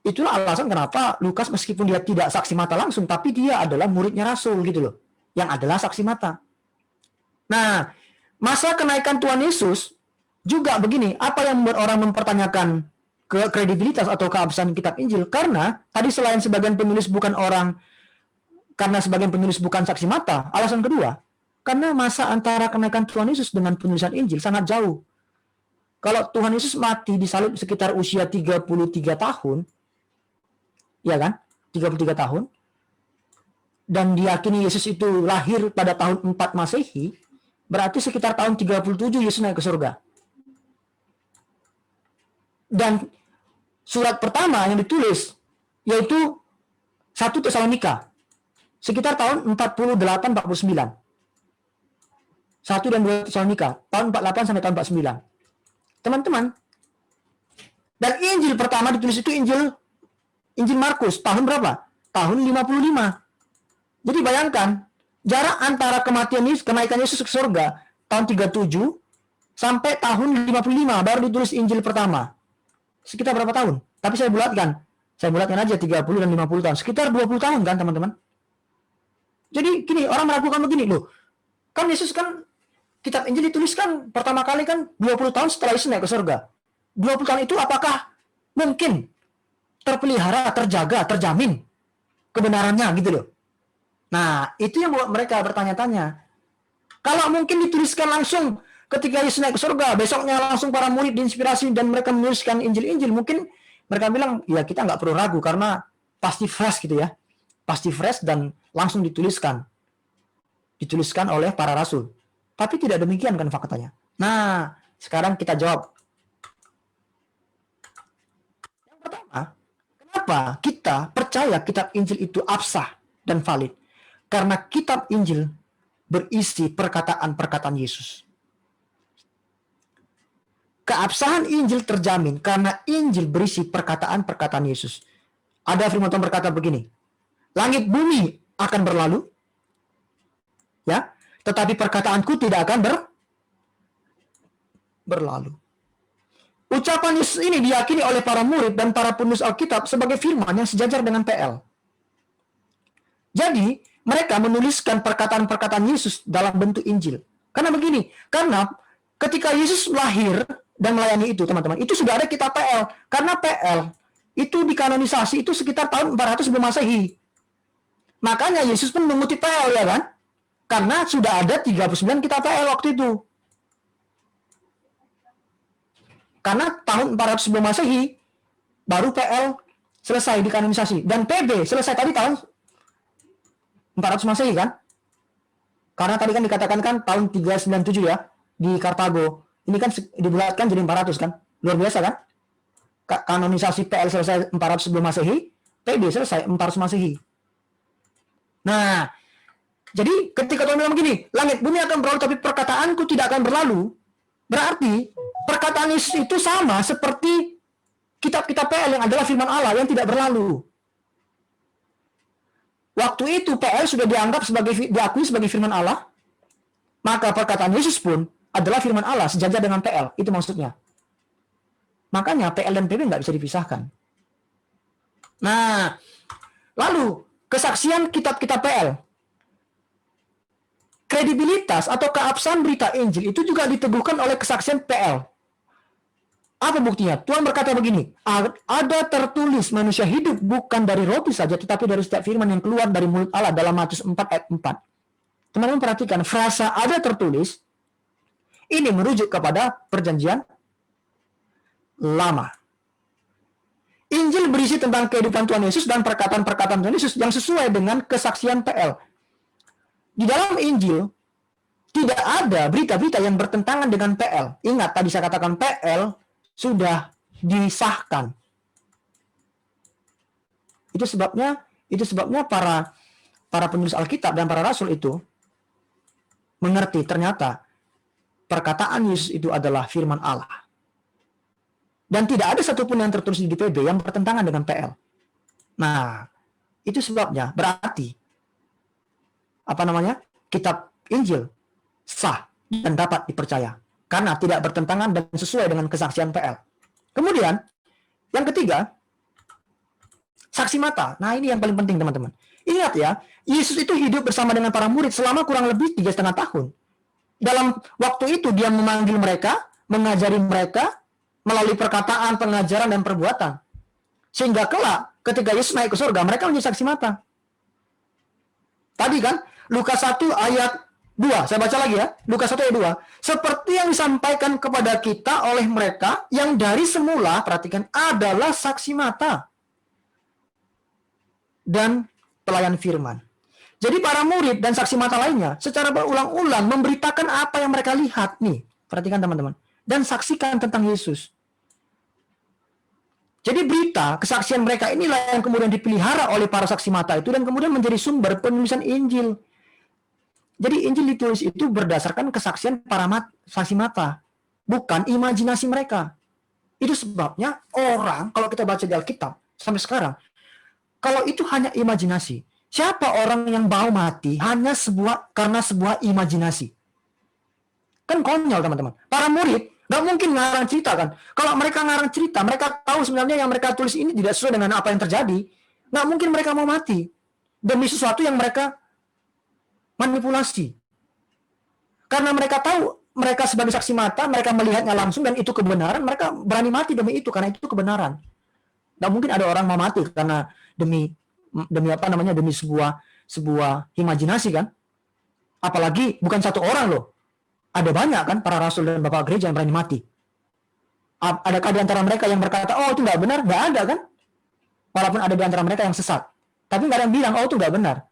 itulah alasan kenapa Lukas meskipun dia tidak saksi mata langsung, tapi dia adalah muridnya Rasul gitu loh, yang adalah saksi mata. Nah, masa kenaikan Tuhan Yesus juga begini, apa yang membuat orang mempertanyakan kredibilitas atau keabsahan kitab Injil? Karena tadi selain sebagian penulis bukan saksi mata, alasan kedua, karena masa antara kenaikan Tuhan Yesus dengan penulisan Injil sangat jauh. Kalau Tuhan Yesus mati disalib sekitar usia 33 tahun, ya kan? 33 tahun. Dan diyakini Yesus itu lahir pada tahun 4 Masehi, berarti sekitar tahun 37 Yesus naik ke surga. Dan surat pertama yang ditulis yaitu 1 Tesalonika, sekitar tahun 48-49. 1 dan 2 Tesalonika, tahun 48 sampai tahun 49. Teman-teman, dan Injil pertama ditulis itu Injil Markus, tahun berapa? Tahun 55. Jadi bayangkan, jarak antara kenaikan Yesus ke surga, tahun 37, sampai tahun 55, baru ditulis Injil pertama. Sekitar berapa tahun? Tapi saya bulatkan aja 30 dan 50 tahun. Sekitar 20 tahun kan teman-teman? Jadi gini, orang meragukan begini, loh, kan Yesus kan kitab Injil dituliskan pertama kali kan 20 tahun setelah Yesus naik ke surga. 20 tahun itu apakah mungkin terpelihara, terjaga, terjamin kebenarannya gitu loh. Nah, itu yang buat mereka bertanya-tanya. Kalau mungkin dituliskan langsung ketika Yesus naik ke surga, besoknya langsung para murid diinspirasi dan mereka menuliskan Injil-Injil, mungkin mereka bilang, ya kita nggak perlu ragu karena pasti fresh gitu ya. Pasti fresh dan langsung dituliskan oleh para rasul. Tapi tidak demikian kan faktanya. Nah, sekarang kita jawab. Yang pertama, kenapa kita percaya kitab Injil itu absah dan valid? Karena kitab Injil berisi perkataan-perkataan Yesus. Keabsahan Injil terjamin karena Injil berisi perkataan-perkataan Yesus. Ada firman Tuhan berkata begini, langit bumi akan berlalu, ya, tetapi perkataanku tidak akan berlalu. Ucapan Yesus ini diyakini oleh para murid dan para penulis Alkitab sebagai firman yang sejajar dengan PL. Jadi, mereka menuliskan perkataan-perkataan Yesus dalam bentuk Injil. Karena begini, karena ketika Yesus lahir dan melayani itu, teman-teman, itu sudah ada kitab PL. Karena PL itu dikanonisasi itu sekitar tahun 400 sebelum Masehi. Makanya Yesus pun mengutip PL, ya kan? Karena sudah ada 39 kitab PL waktu itu. Karena tahun 400 sebelum Masehi baru PL selesai dikanonisasi dan PB selesai tadi tahun 400 Masehi kan? Karena tadi kan dikatakan kan tahun 397 ya di Kartago. Ini kan dibulatkan jadi 400 kan? Luar biasa kan? Kanonisasi PL selesai 400 sebelum Masehi, PB selesai 400 Masehi. Nah, jadi ketika Tuhan bilang begini, langit bumi akan berlalu tapi perkataanku tidak akan berlalu, berarti perkataan Yesus itu sama seperti kitab-kitab PL yang adalah firman Allah yang tidak berlalu. Waktu itu PL sudah diakui sebagai firman Allah, maka perkataan Yesus pun adalah firman Allah sejajar dengan PL. Itu maksudnya. Makanya PL dan PB nggak bisa dipisahkan. Nah, lalu kesaksian kitab-kitab PL. Kredibilitas atau keabsahan berita Injil itu juga diteguhkan oleh kesaksian PL. Apa buktinya? Tuhan berkata begini, ada tertulis manusia hidup bukan dari roti saja, tetapi dari setiap firman yang keluar dari mulut Allah dalam Matius 4 ayat 4. Teman-teman perhatikan, frasa ada tertulis, ini merujuk kepada perjanjian lama. Injil berisi tentang kehidupan Tuhan Yesus dan perkataan-perkataan Tuhan Yesus yang sesuai dengan kesaksian PL. Di dalam Injil, tidak ada berita-berita yang bertentangan dengan PL. Ingat, tadi saya katakan PL sudah disahkan. Itu sebabnya para penulis Alkitab dan para rasul itu mengerti ternyata perkataan Yesus itu adalah firman Allah. Dan tidak ada satupun yang tertulis di PB yang bertentangan dengan PL. Nah, itu sebabnya berarti kitab Injil sah dan dapat dipercaya karena tidak bertentangan dan sesuai dengan kesaksian PL. Kemudian yang ketiga, saksi mata. Nah, ini yang paling penting teman-teman. Ingat ya, Yesus itu hidup bersama dengan para murid selama kurang lebih 3,5 tahun. Dalam waktu itu dia memanggil mereka, mengajari mereka melalui perkataan, pengajaran, dan perbuatan. Sehingga kelak ketika Yesus naik ke surga, mereka menjadi saksi mata. Tadi kan Lukas 1 ayat 2, saya baca lagi ya, Lukas 1 ayat 2. Seperti yang disampaikan kepada kita oleh mereka yang dari semula, perhatikan, adalah saksi mata dan pelayan firman. Jadi para murid dan saksi mata lainnya secara berulang-ulang memberitakan apa yang mereka lihat. Nih, perhatikan teman-teman. Dan saksikan tentang Yesus. Jadi berita, kesaksian mereka inilah yang kemudian dipelihara oleh para saksi mata itu dan kemudian menjadi sumber penulisan Injil. Jadi Injil ditulis itu berdasarkan kesaksian para saksi mata, bukan imajinasi mereka. Itu sebabnya orang, kalau kita baca di Alkitab sampai sekarang, kalau itu hanya imajinasi, siapa orang yang mau mati hanya karena sebuah imajinasi? Kan konyol teman-teman. Para murid nggak mungkin ngarang cerita kan. Kalau mereka ngarang cerita, mereka tahu sebenarnya yang mereka tulis ini tidak sesuai dengan apa yang terjadi. Nggak mungkin mereka mau mati demi sesuatu yang mereka manipulasi. Karena mereka tahu, mereka sebagai saksi mata, mereka melihatnya langsung dan itu kebenaran, mereka berani mati demi itu karena itu kebenaran. Nggak mungkin ada orang mau mati karena demi sebuah imajinasi kan. Apalagi bukan satu orang loh. Ada banyak kan para rasul dan bapak gereja yang berani mati. Adakah di antara mereka yang berkata, oh itu nggak benar? Nggak ada kan? Walaupun ada di antara mereka yang sesat. Tapi nggak ada yang bilang, oh itu nggak benar.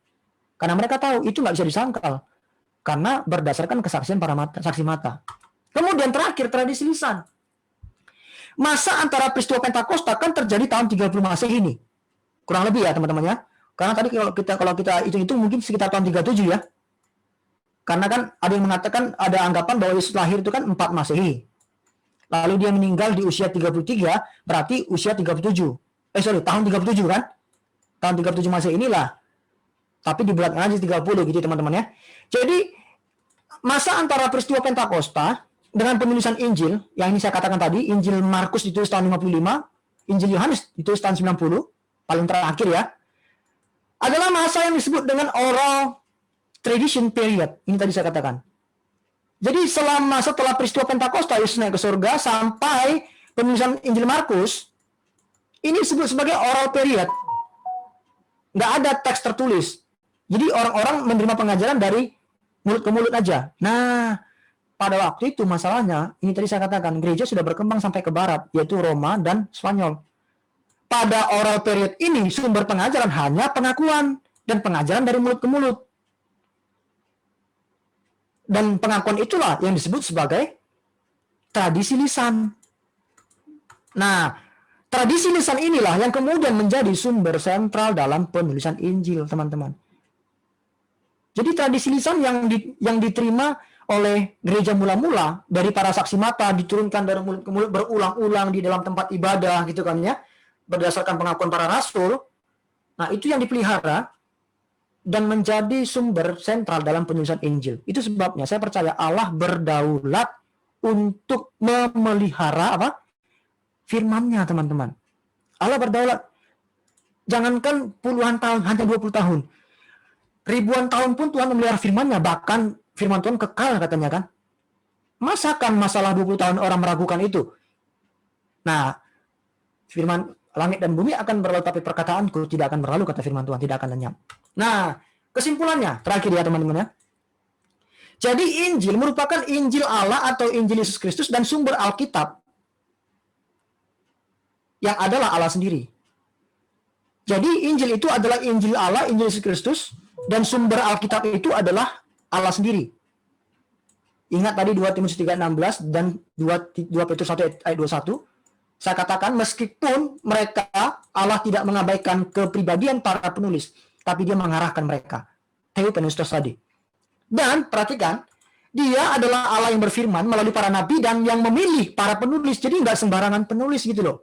Karena mereka tahu itu nggak bisa disangkal. Karena berdasarkan kesaksian para saksi mata. Kemudian terakhir, tradisi lisan. Masa antara peristiwa Pentakosta kan terjadi tahun 30 Masehi ini. Kurang lebih ya teman-teman ya. Karena tadi kalau kita hitung mungkin sekitar tahun 37 ya. Karena kan ada yang mengatakan, ada anggapan bahwa Yesus lahir itu kan 4 Masehi. Lalu dia meninggal di usia 33, berarti usia 37. Tahun 37 kan? Tahun 37 Masehi inilah. Tapi dibulatkan aja 30 gitu teman-teman ya. Jadi masa antara peristiwa Pentakosta dengan penulisan Injil, yang ini saya katakan tadi, Injil Markus ditulis tahun 55, Injil Yohanes ditulis tahun 90, paling terakhir ya, adalah masa yang disebut dengan oral tradition period. Ini tadi saya katakan. Jadi setelah peristiwa Pentakosta, Yesus naik ke surga, sampai penulisan Injil Markus, ini disebut sebagai oral period. Nggak ada teks tertulis. Jadi orang-orang menerima pengajaran dari mulut ke mulut aja. Nah, pada waktu itu masalahnya, ini tadi saya katakan, gereja sudah berkembang sampai ke barat, yaitu Roma dan Spanyol. Pada oral period ini, sumber pengajaran hanya pengakuan, dan pengajaran dari mulut ke mulut. Dan pengakuan itulah yang disebut sebagai tradisi lisan. Nah, tradisi lisan inilah yang kemudian menjadi sumber sentral dalam penulisan Injil, teman-teman. Jadi tradisi lisan yang diterima oleh gereja mula-mula dari para saksi mata, diturunkan dari mulut ke mulut berulang-ulang di dalam tempat ibadah gitu kan ya, berdasarkan pengakuan para rasul. Nah, itu yang dipelihara dan menjadi sumber sentral dalam penulisan Injil. Itu sebabnya saya percaya Allah berdaulat untuk memelihara apa? Firman-Nya, teman-teman. Allah berdaulat. Jangankan puluhan tahun, hanya 20 tahun. Ribuan tahun pun Tuhan memelihara firman-Nya, bahkan firman Tuhan kekal katanya kan. Masakan masalah 20 tahun orang meragukan itu? Nah, firman langit dan bumi akan berlalu, tapi perkataanku tidak akan berlalu, kata firman Tuhan, tidak akan lenyap. Nah, kesimpulannya, terakhir ya teman-teman ya. Jadi Injil merupakan Injil Allah atau Injil Yesus Kristus dan sumber Alkitab yang adalah Allah sendiri. Jadi Injil itu adalah Injil Allah, Injil Yesus Kristus, dan sumber Alkitab itu adalah Allah sendiri. Ingat tadi 2 Timotius 3:16 dan 2 Petrus 1 ayat 21. Saya katakan meskipun mereka, Allah tidak mengabaikan kepribadian para penulis, tapi dia mengarahkan mereka. Theopneustos tadi. Dan perhatikan, dia adalah Allah yang berfirman melalui para nabi dan yang memilih para penulis. Jadi nggak sembarangan penulis gitu loh.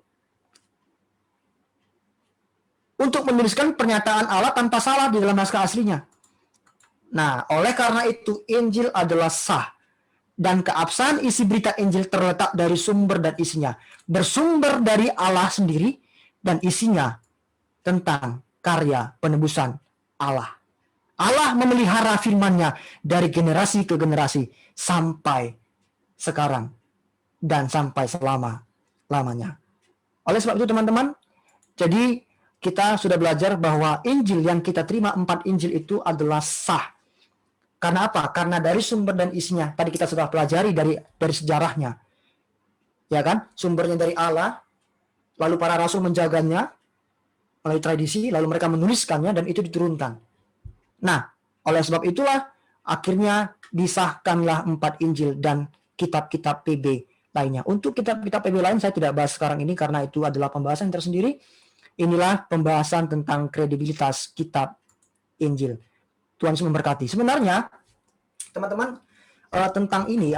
Untuk menuliskan pernyataan Allah tanpa salah di dalam naskah aslinya. Nah, oleh karena itu Injil adalah sah. Dan keabsahan isi berita Injil terletak dari sumber dan isinya. Bersumber dari Allah sendiri dan isinya tentang karya penebusan Allah. Allah memelihara firman-Nya dari generasi ke generasi sampai sekarang dan sampai selama-lamanya. Oleh sebab itu teman-teman, jadi kita sudah belajar bahwa Injil yang kita terima, 4 Injil itu adalah sah. Karena apa? Karena dari sumber dan isinya. Tadi kita sudah pelajari dari sejarahnya. Ya kan? Sumbernya dari Allah, lalu para rasul menjaganya melalui tradisi, lalu mereka menuliskannya dan itu diturunkan. Nah, oleh sebab itulah akhirnya disahkanlah 4 Injil dan kitab-kitab PB lainnya. Untuk kitab-kitab PB lain saya tidak bahas sekarang ini karena itu adalah pembahasan tersendiri. Inilah pembahasan tentang kredibilitas kitab Injil. Tuhan Yesus memberkati. Sebenarnya teman-teman tentang ini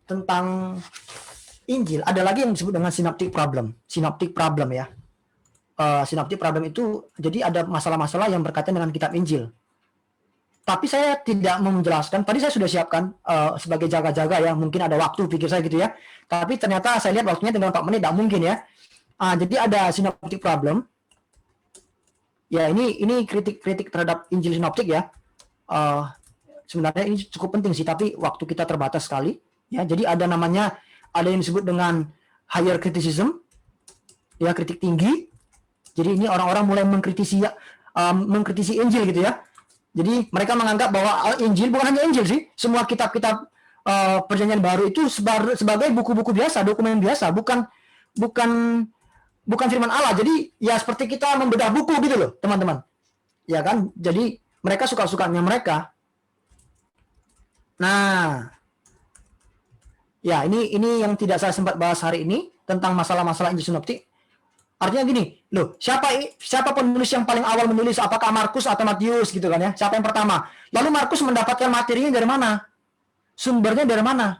tentang Injil ada lagi yang disebut dengan synoptic problem. Synoptic problem ya. Synoptic problem itu jadi ada masalah-masalah yang berkaitan dengan kitab Injil. Tapi saya tidak mau menjelaskan. Tadi saya sudah siapkan sebagai jaga-jaga ya. Mungkin ada waktu pikir saya gitu ya. Tapi ternyata saya lihat waktunya tinggal 4 menit. Tidak mungkin ya. Jadi ada synoptic problem. Ya ini kritik terhadap Injil sinoptik ya. Sebenarnya ini cukup penting sih, tapi waktu kita terbatas sekali. Ya, jadi ada yang disebut dengan higher criticism, ya kritik tinggi. Jadi ini orang-orang mulai mengkritisi Injil gitu ya. Jadi mereka menganggap bahwa Injil bukan hanya Injil sih, semua kitab-kitab Perjanjian Baru itu sebagai buku-buku biasa, dokumen biasa, bukan firman Allah. Jadi ya seperti kita membedah buku gitu loh, teman-teman. Ya kan? Jadi mereka suka-sukanya mereka. Nah, ya ini yang tidak saya sempat bahas hari ini tentang masalah-masalah Injil sinoptik. Artinya gini, loh, siapa penulis yang paling awal menulis? Apakah Markus atau Matius gitu kan ya? Siapa yang pertama? Lalu Markus mendapatkan materinya dari mana? Sumbernya dari mana?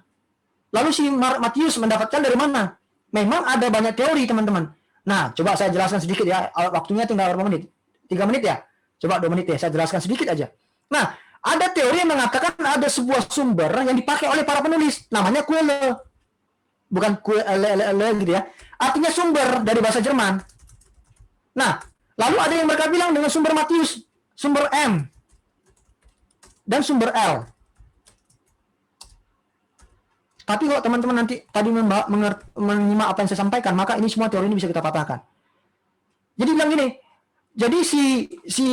Lalu si Matius mendapatkan dari mana? Memang ada banyak teori, teman-teman. Nah, coba saya jelaskan sedikit ya. Waktunya tinggal berapa menit? 3 menit ya? Coba 2 menit ya, saya jelaskan sedikit aja. Nah, ada teori yang mengatakan ada sebuah sumber yang dipakai oleh para penulis. Namanya Quelle. Bukan Quelle gitu ya. Artinya sumber dari bahasa Jerman. Nah, lalu ada yang mereka bilang dengan sumber Matius, sumber M, dan sumber L. Tapi kalau teman-teman nanti tadi menyimak apa yang saya sampaikan, maka ini semua teori ini bisa kita patahkan. Jadi bilang gini, jadi si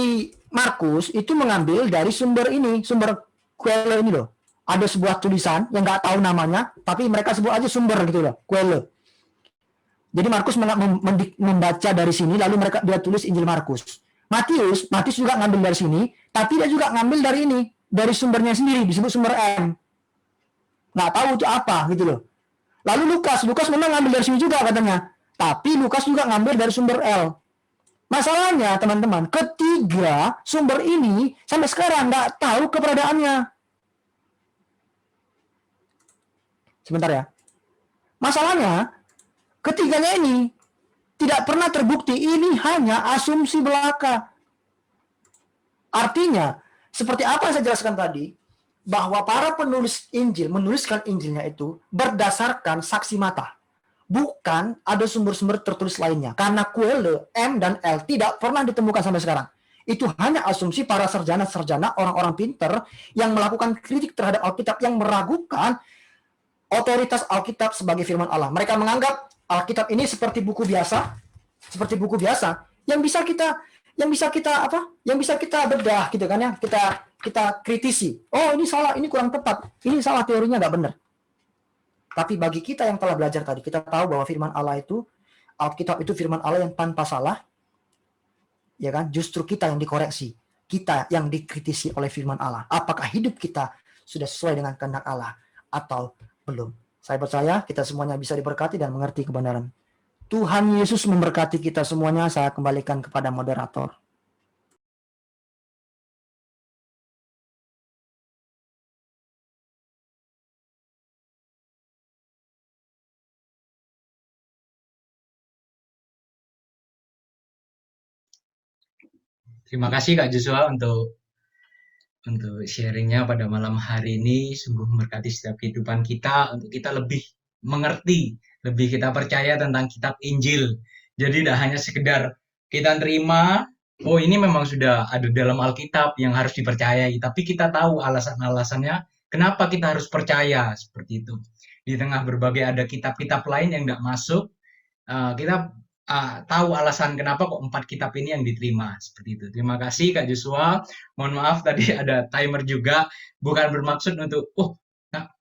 Markus itu mengambil dari sumber ini, sumber Quelle ini loh. ada sebuah tulisan yang nggak tahu namanya, tapi mereka sebut aja sumber gitu loh, Quelle. Jadi Markus membaca dari sini, lalu dia tulis Injil Markus. Matius juga ngambil dari sini, tapi dia juga ngambil dari ini, dari sumbernya sendiri, disebut sumber M. Nggak tahu itu apa gitu loh. Lalu Lukas memang ngambil dari sini juga katanya, tapi Lukas juga ngambil dari sumber L. Masalahnya teman-teman, ketiga sumber ini sampai sekarang nggak tahu keberadaannya. Sebentar ya. Masalahnya, ketiganya ini tidak pernah terbukti, ini hanya asumsi belaka. Artinya, seperti apa yang saya jelaskan tadi, bahwa para penulis Injil menuliskan Injilnya itu berdasarkan saksi mata. Bukan ada sumber-sumber tertulis lainnya. Karena Quelle, M, dan L tidak pernah ditemukan sampai sekarang. Itu hanya asumsi para sarjana-sarjana, orang-orang pinter yang melakukan kritik terhadap Alkitab, yang meragukan otoritas Alkitab sebagai firman Allah. Mereka menganggap Alkitab ini seperti buku biasa yang bisa kita bedah gitu kan ya, kita kritisi. Oh, ini salah, ini kurang tepat, ini salah, teorinya nggak benar. Tapi bagi kita yang telah belajar tadi, kita tahu bahwa firman Allah itu, Alkitab itu firman Allah yang tanpa salah, ya kan? Justru kita yang dikoreksi, kita yang dikritisi oleh firman Allah. Apakah hidup kita sudah sesuai dengan kehendak Allah atau belum? Saya percaya kita semuanya bisa diberkati dan mengerti kebenaran. Tuhan Yesus memberkati kita semuanya. Saya kembalikan kepada moderator. Terima kasih Kak Joshua untuk sharingnya pada malam hari ini. Sungguh memberkati setiap kehidupan kita untuk kita lebih mengerti, lebih kita percaya tentang kitab Injil. Jadi tidak hanya sekedar kita terima, oh ini memang sudah ada dalam Alkitab yang harus dipercayai, tapi kita tahu alasan-alasannya kenapa kita harus percaya seperti itu. Di tengah berbagai ada kitab-kitab lain yang tidak masuk, kita tahu alasan kenapa kok 4 kitab ini yang diterima seperti itu. Terima kasih Kak Joshua. Mohon maaf tadi ada timer juga, bukan bermaksud untuk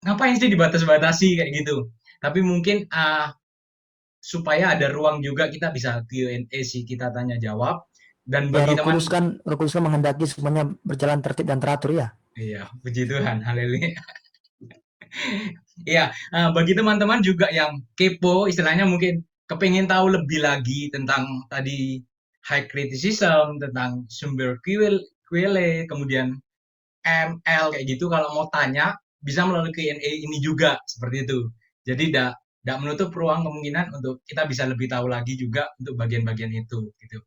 ngapain sih dibatas-batasi kayak gitu. Tapi mungkin supaya ada ruang juga kita bisa Q&A sih, kita tanya jawab. Dan bagi Roh Kudus kan menghendaki semuanya berjalan tertib dan teratur ya. Iya, puji Tuhan, haleluya. Iya, bagi teman-teman juga yang kepo, istilahnya mungkin kepingin tahu lebih lagi tentang tadi high criticism, tentang sumber Quelle, kemudian ML kayak gitu, kalau mau tanya bisa melalui Q&A ini juga seperti itu. Jadi tidak menutup ruang kemungkinan untuk kita bisa lebih tahu lagi juga untuk bagian-bagian itu gitu.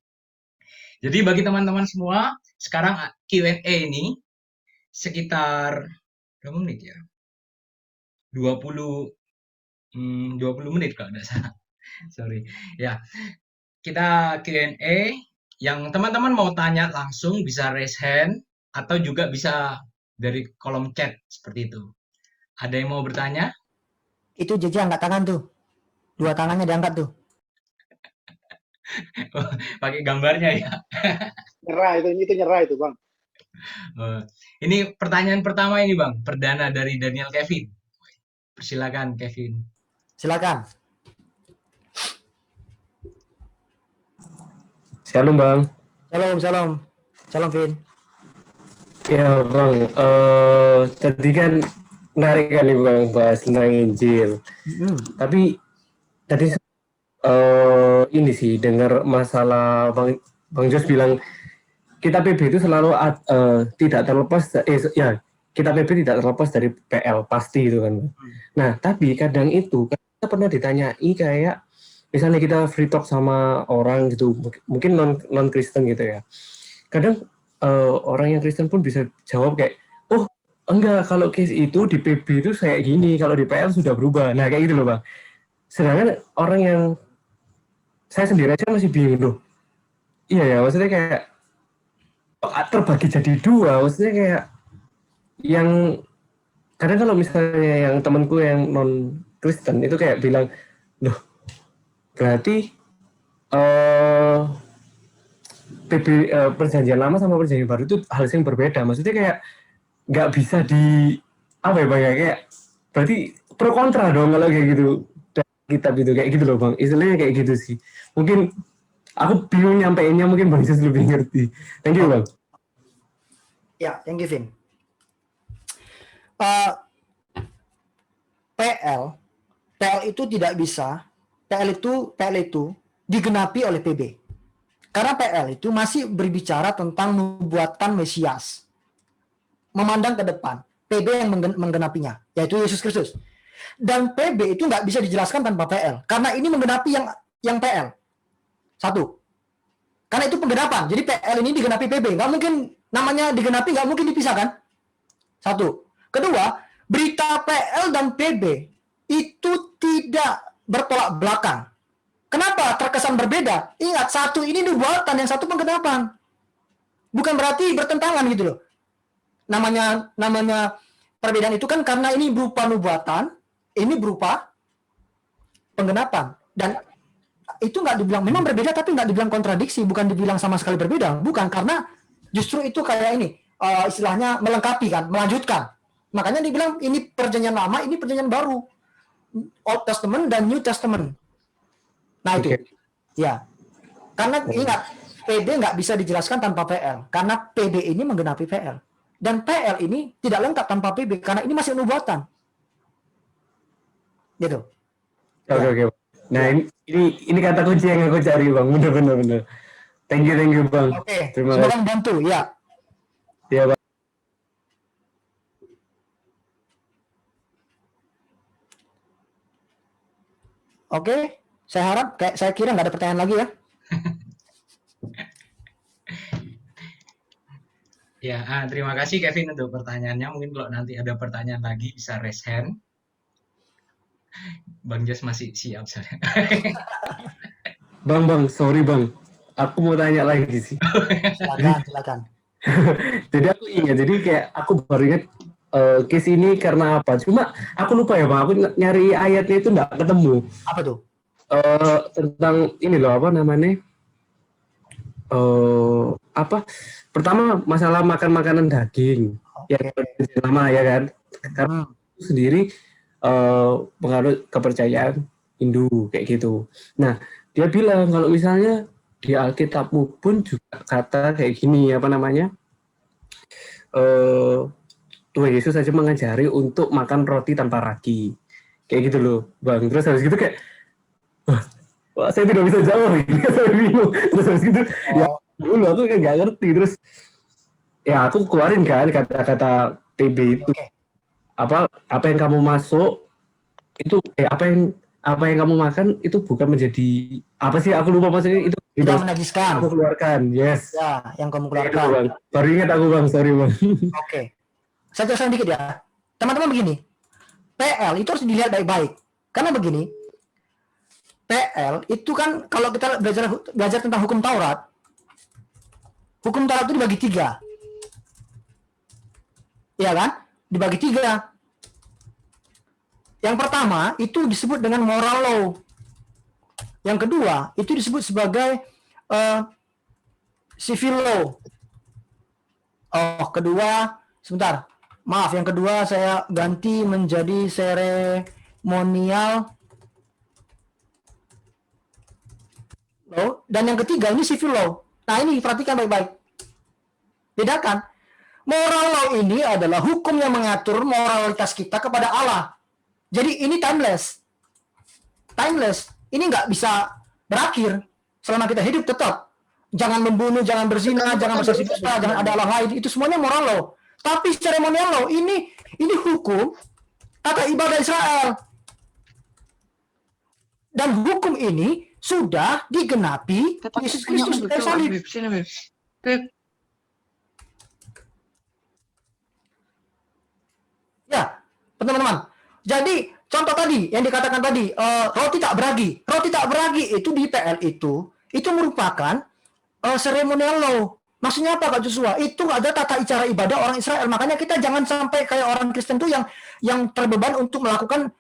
Jadi bagi teman-teman semua, sekarang Q&A ini sekitar berapa menit ya? 20 menit kalau tidak salah. Sorry. Ya, kita Q&A. Yang teman-teman mau tanya langsung bisa raise hand atau juga bisa dari kolom chat seperti itu. Ada yang mau bertanya? Itu JJ angkat tangan tuh. 2 tangannya diangkat tuh. Pakai gambarnya ya. Nyerah itu nyerah itu, Bang. Ini pertanyaan pertama ini, Bang. Perdana dari Daniel Kevin. Persilakan, Kevin. Silakan. Shalom Bang. Shalom Vin. Ya Bang, tadi kan menarik kali Bang bahas tentang Injil. Tapi tadi ini sih dengar masalah Bang Jos bilang kitab PB itu selalu tidak terlepas kitab PB tidak terlepas dari PL pasti itu kan. Nah tapi kadang itu kita pernah ditanyai kayak misalnya kita free talk sama orang gitu, mungkin non Kristen gitu ya. Kadang orang yang Kristen pun bisa jawab kayak, oh enggak, kalau case itu di PB itu kayak gini, kalau di PL sudah berubah. Nah kayak gitu loh Bang. Sedangkan orang yang saya sendiri aja masih bingung loh. Iya ya, maksudnya kayak terbagi jadi dua, maksudnya kayak yang kadang kalau misalnya yang temanku yang non Kristen itu kayak bilang, loh berarti perjanjian lama sama perjanjian baru itu hal yang berbeda. Maksudnya kayak nggak bisa apa ya Bang ya, kayak berarti pro kontra dong kalau kayak gitu. Kitab itu kayak gitu loh Bang. Istilahnya kayak gitu sih. Mungkin aku bingung nyampeinnya, mungkin Bang Sis lebih ngerti. Thank you Bang. Ya, thank you, Vin. Uh, PL itu tidak bisa, PL itu digenapi oleh PB. Karena PL itu masih berbicara tentang nubuatan Mesias. Memandang ke depan. PB yang menggenapinya, yaitu Yesus Kristus. Dan PB itu nggak bisa dijelaskan tanpa PL. Karena ini menggenapi yang PL. Satu. Karena itu penggenapan. Jadi PL ini digenapi PB. Nggak mungkin namanya digenapi, nggak mungkin dipisahkan. Satu. Kedua, berita PL dan PB itu tidak bertolak belakang. Kenapa terkesan berbeda? Ingat, satu ini nubuatan, yang satu penggenapan. Bukan berarti bertentangan gitu loh. Namanya perbedaan itu kan karena ini berupa nubuatan, ini berupa penggenapan. Dan itu nggak dibilang, memang berbeda tapi nggak dibilang kontradiksi, bukan dibilang sama sekali berbeda. Bukan, karena justru itu kayak ini, istilahnya melengkapi kan, melanjutkan. Makanya dibilang ini perjanjian lama, ini perjanjian baru. Old Testament dan New Testament. Nah itu. Ya. Karena ingat, PB nggak bisa dijelaskan tanpa PL. Karena PB ini menggenapi PL. Dan PL ini tidak lengkap tanpa PB, karena ini masih nubuatan. Gitu. Oke. Nah, ini kata kunci yang aku cari Bang. Bener. Thank you Bang. Oke. Terima Semoga kasih. membantu, ya. Ya Bang. Oke. Saya kira nggak ada pertanyaan lagi ya. Ya, terima kasih Kevin untuk pertanyaannya. Mungkin kalau nanti ada pertanyaan lagi bisa raise hand. Bang Jos masih siap saya. Bang, sorry Bang. Aku mau tanya lagi sih. Silakan. Jadi aku ingat, jadi kayak aku baru ingat case ini karena apa? Cuma aku lupa ya Bang, aku nyari ayatnya itu nggak ketemu. Apa tuh? Tentang ini loh, apa namanya? Pertama masalah makan makanan daging. Ya lama ya kan. Karena itu sendiri pengaruh kepercayaan Hindu kayak gitu. Nah, dia bilang kalau misalnya di Alkitabmu pun juga kata kayak gini, apa namanya? Tuhan Yesus saja mengajari untuk makan roti tanpa ragi. Kayak gitu loh, Bang. Terus habis gitu kayak wah, saya tidak bisa jawab ini, saya bingung. Terus habis gitu, ya dulu aku kan nggak ngerti. Terus ya aku keluarin kan kata-kata TB itu. Apa yang kamu masuk itu apa yang kamu makan itu bukan menjadi apa sih, aku lupa maksudnya itu tidak menajiskan. Aku keluarkan, yes. Ya, yang kamu keluarkan. Itu, Bang. Baru ingat aku Bang, sorry Bang. Oke. Saya jelaskan dikit ya. Teman-teman begini. PL itu harus dilihat baik-baik. Karena begini. PL itu kan kalau kita belajar tentang hukum Taurat itu dibagi 3. Iya kan? Dibagi 3. Yang pertama itu disebut dengan moral law. Yang kedua itu disebut sebagai civil law. Sebentar. Maaf, yang kedua saya ganti menjadi seremonial law. Dan yang ketiga ini civil law. Nah ini perhatikan baik-baik. Bedakan. Moral law ini adalah hukum yang mengatur moralitas kita kepada Allah. Jadi ini timeless. Ini nggak bisa berakhir. Selama kita hidup tetap. Jangan membunuh, jangan berzina, jangan bersaksi dusta, jangan ada Allah lain. Itu semuanya moral law. Tapi ceremonial law ini hukum tata ibadah Israel. Dan hukum ini sudah digenapi Yesus Kristus dari salib. Ya, teman-teman. Jadi contoh tadi yang dikatakan tadi, roti tak beragi itu di PL itu merupakan seremonial law. Maksudnya apa Kak Joshua? Itu ada tata cara ibadah orang Israel. Makanya kita jangan sampai kayak orang Kristen tuh yang terbeban untuk melakukan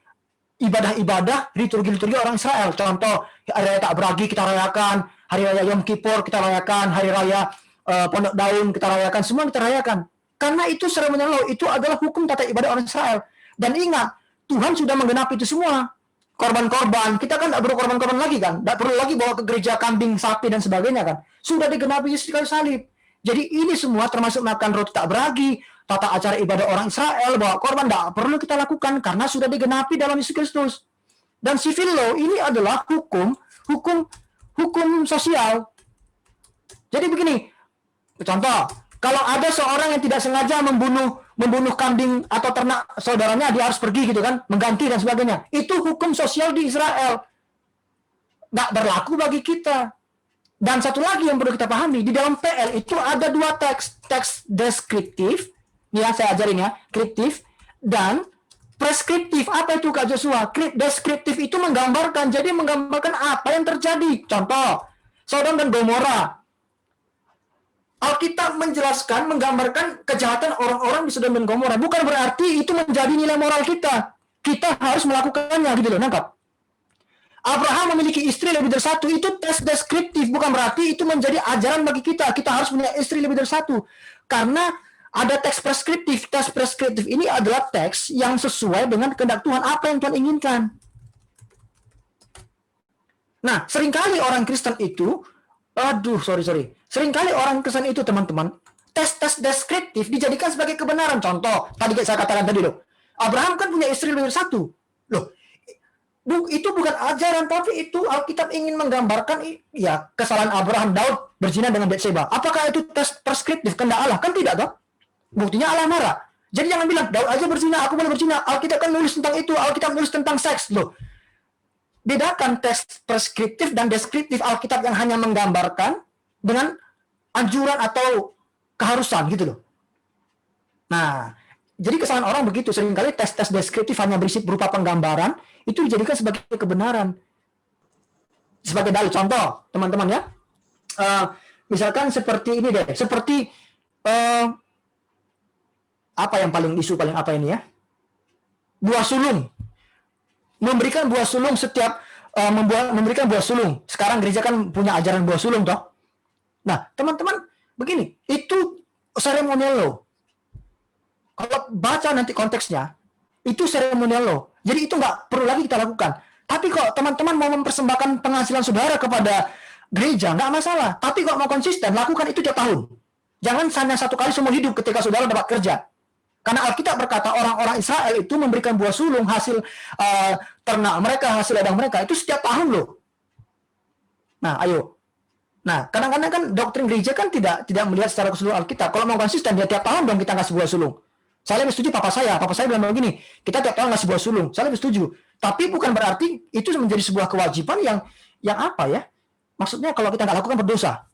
ibadah-ibadah liturgi-liturgi orang Israel. Contoh, hari raya tak beragi kita rayakan, hari raya Yom Kippur kita rayakan, hari raya Pondok Daun kita rayakan, semua kita rayakan. Karena itu ceremonial law, itu adalah hukum tata ibadah orang Israel. Dan ingat, Tuhan sudah menggenapi itu semua. Korban-korban, kita kan tidak perlu korban-korban lagi kan, tidak perlu lagi bawa ke gereja kambing, sapi dan sebagainya kan, sudah digenapi Yesus di kayu salib. Jadi ini semua termasuk makan roti tak beragi, tata acara ibadah orang Israel, bawa korban tidak perlu kita lakukan karena sudah digenapi dalam Yesus Kristus. Dan civil law ini adalah hukum sosial. Jadi begini, contoh, kalau ada seorang yang tidak sengaja membunuh kambing atau ternak saudaranya, dia harus pergi gitu kan, mengganti dan sebagainya. Itu hukum sosial di Israel. Nggak berlaku bagi kita. Dan satu lagi yang perlu kita pahami, di dalam PL itu ada dua teks deskriptif, ya saya ajarin ya, kriptif dan preskriptif. Apa itu Kak Joshua? Deskriptif itu menggambarkan, jadi menggambarkan apa yang terjadi. Contoh, Sodom dan Gomora. Alkitab menjelaskan, menggambarkan kejahatan orang-orang di Sodom dan Gomora. Bukan berarti itu menjadi nilai moral kita. Kita harus melakukannya gitu loh, nangkap? Abraham memiliki istri lebih dari satu, itu tes deskriptif, bukan berarti itu menjadi ajaran bagi kita. Kita harus punya istri lebih dari satu. Karena ada teks preskriptif. Teks preskriptif ini adalah teks yang sesuai dengan kehendak Tuhan, apa yang Tuhan inginkan. Nah, seringkali orang Kristen itu, seringkali orang Kristen itu, teman-teman, tes deskriptif dijadikan sebagai kebenaran. Contoh, tadi saya katakan tadi loh, Abraham kan punya istri lebih dari satu. Loh, itu bukan ajaran, tapi itu Alkitab ingin menggambarkan ya kesalahan Abraham, Daud berzina dengan Batseba. Apakah itu tes preskriptif kehendak Allah? Kan tidak, toh? Buktinya Allah marah. Jadi jangan bilang Daud aja berzina, aku boleh berzina. Alkitab kan nulis tentang itu, Alkitab nulis tentang seks. Loh, bedakan tes preskriptif dan deskriptif. Alkitab yang hanya menggambarkan dengan anjuran atau keharusan gitu loh. Nah, jadi kesalahan orang begitu, seringkali tes deskriptif hanya berisi berupa penggambaran, itu dijadikan sebagai kebenaran. Sebagai dalil. Contoh, teman-teman ya. Misalkan seperti ini deh, seperti apa yang paling isu paling apa ini ya? Buah sulung. Memberikan buah sulung setiap memberikan buah sulung. Sekarang gereja kan punya ajaran buah sulung toh. Nah, teman-teman, begini, itu seremonial law. Kalau baca nanti konteksnya, itu seremonial law. Jadi itu nggak perlu lagi kita lakukan. Tapi kok teman-teman mau mempersembahkan penghasilan saudara kepada gereja, nggak masalah. Tapi kok mau konsisten, lakukan itu tiap tahun. Jangan hanya satu kali seumur hidup ketika saudara dapat kerja. Karena Alkitab berkata orang-orang Israel itu memberikan buah sulung hasil ternak mereka, hasil ladang mereka, itu setiap tahun loh. Nah, ayo. Nah, kadang-kadang kan doktrin gereja kan tidak melihat secara keseluruhan Alkitab. Kalau mau konsisten, dia tiap tahun dong kita ngasih buah sulung. Saya lebih setuju papa saya bilang begini, kita tiap tahun ngasih buah sulung. Saya lebih setuju. Tapi bukan berarti itu menjadi sebuah kewajiban yang apa ya? Maksudnya kalau kita nggak lakukan berdosa.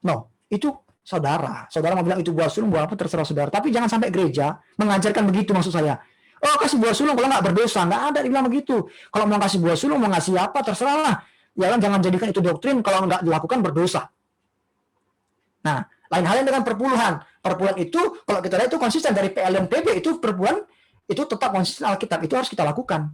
No, itu saudara mau bilang itu buah sulung, buah apa terserah saudara. Tapi jangan sampai gereja mengajarkan begitu, maksud saya. Oh, kasih buah sulung kalau nggak berdosa, nggak ada dibilang begitu. Kalau mau kasih buah sulung, mau ngasih apa terserah lah. Jangan jadikan itu doktrin kalau nggak dilakukan berdosa. Nah, lain halnya dengan perpuluhan. Perpuluhan itu kalau kita lihat itu konsisten dari PL dan PB, itu perpuluhan itu tetap konsisten Alkitab, itu harus kita lakukan.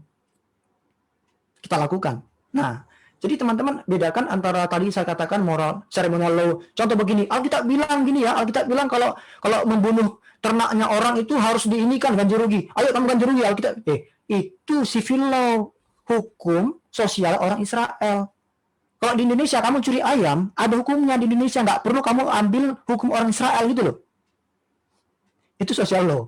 Nah, jadi teman-teman bedakan antara tadi saya katakan moral, ceremonial law. Contoh begini, Alkitab bilang gini ya, Alkitab bilang kalau membunuh ternaknya orang itu harus diinikan ganti rugi. Ayo kamu ganti rugi, Alkitab. Itu civil law, hukum sosial orang Israel. Kalau di Indonesia kamu curi ayam, ada hukumnya di Indonesia, nggak perlu kamu ambil hukum orang Israel gitu loh. Itu sosial law.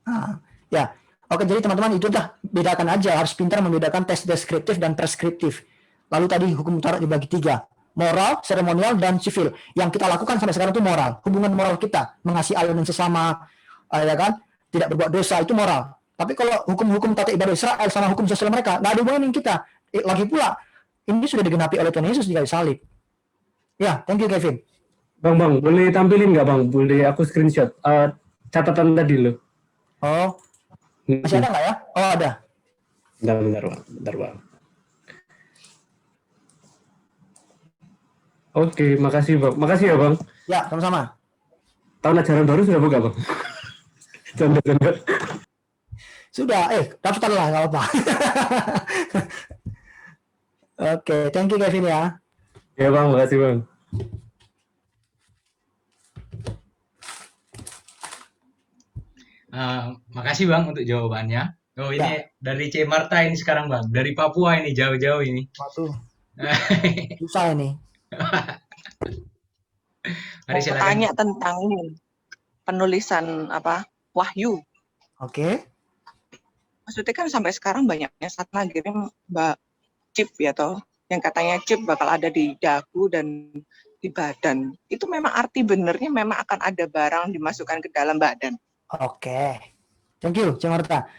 Nah, ya. Oke, jadi teman-teman itu dah bedakan aja, harus pintar membedakan tes deskriptif dan preskriptif. Lalu tadi hukum Taurat dibagi 3. Moral, seremonial, dan sivil. Yang kita lakukan sampai sekarang itu moral. Hubungan moral kita, mengasihi Allah dan sesama, ya kan? Tidak berbuat dosa, itu moral. Tapi kalau hukum-hukum tata ibadah Israel sama hukum sosial mereka, nggak ada hubungan dengan kita. Lagi pula, ini sudah digenapi oleh Tuhan Yesus di kayu salib. Ya, thank you Kevin. Bang, boleh tampilin nggak Bang? Boleh aku screenshot catatan tadi loh. Oh, masih ada nggak ya? Oh, ada. Bentar Bang. Oke, makasih Bang. Makasih ya Bang. Ya, sama-sama. Tahun ajaran baru sudah buka Bang? Canda. Sudah, daftar lah, nggak apa-apa. Oke, thank you Kevin ya. Ya Bang, makasih Bang. Makasih Bang untuk jawabannya. Oh Ya, ini dari C Marta ini sekarang Bang, dari Papua ini jauh-jauh ini. waduh, susah ini. Mari Mau silakan. tanya tentang ini, penulisan apa Wahyu. Oke. Maksudnya kan sampai sekarang banyaknya saat ngirim Mbak chip ya toh, yang katanya chip bakal ada di dagu dan di badan. Itu memang arti benernya memang akan ada barang dimasukkan ke dalam badan. Oke. Thank you, Cik Marta.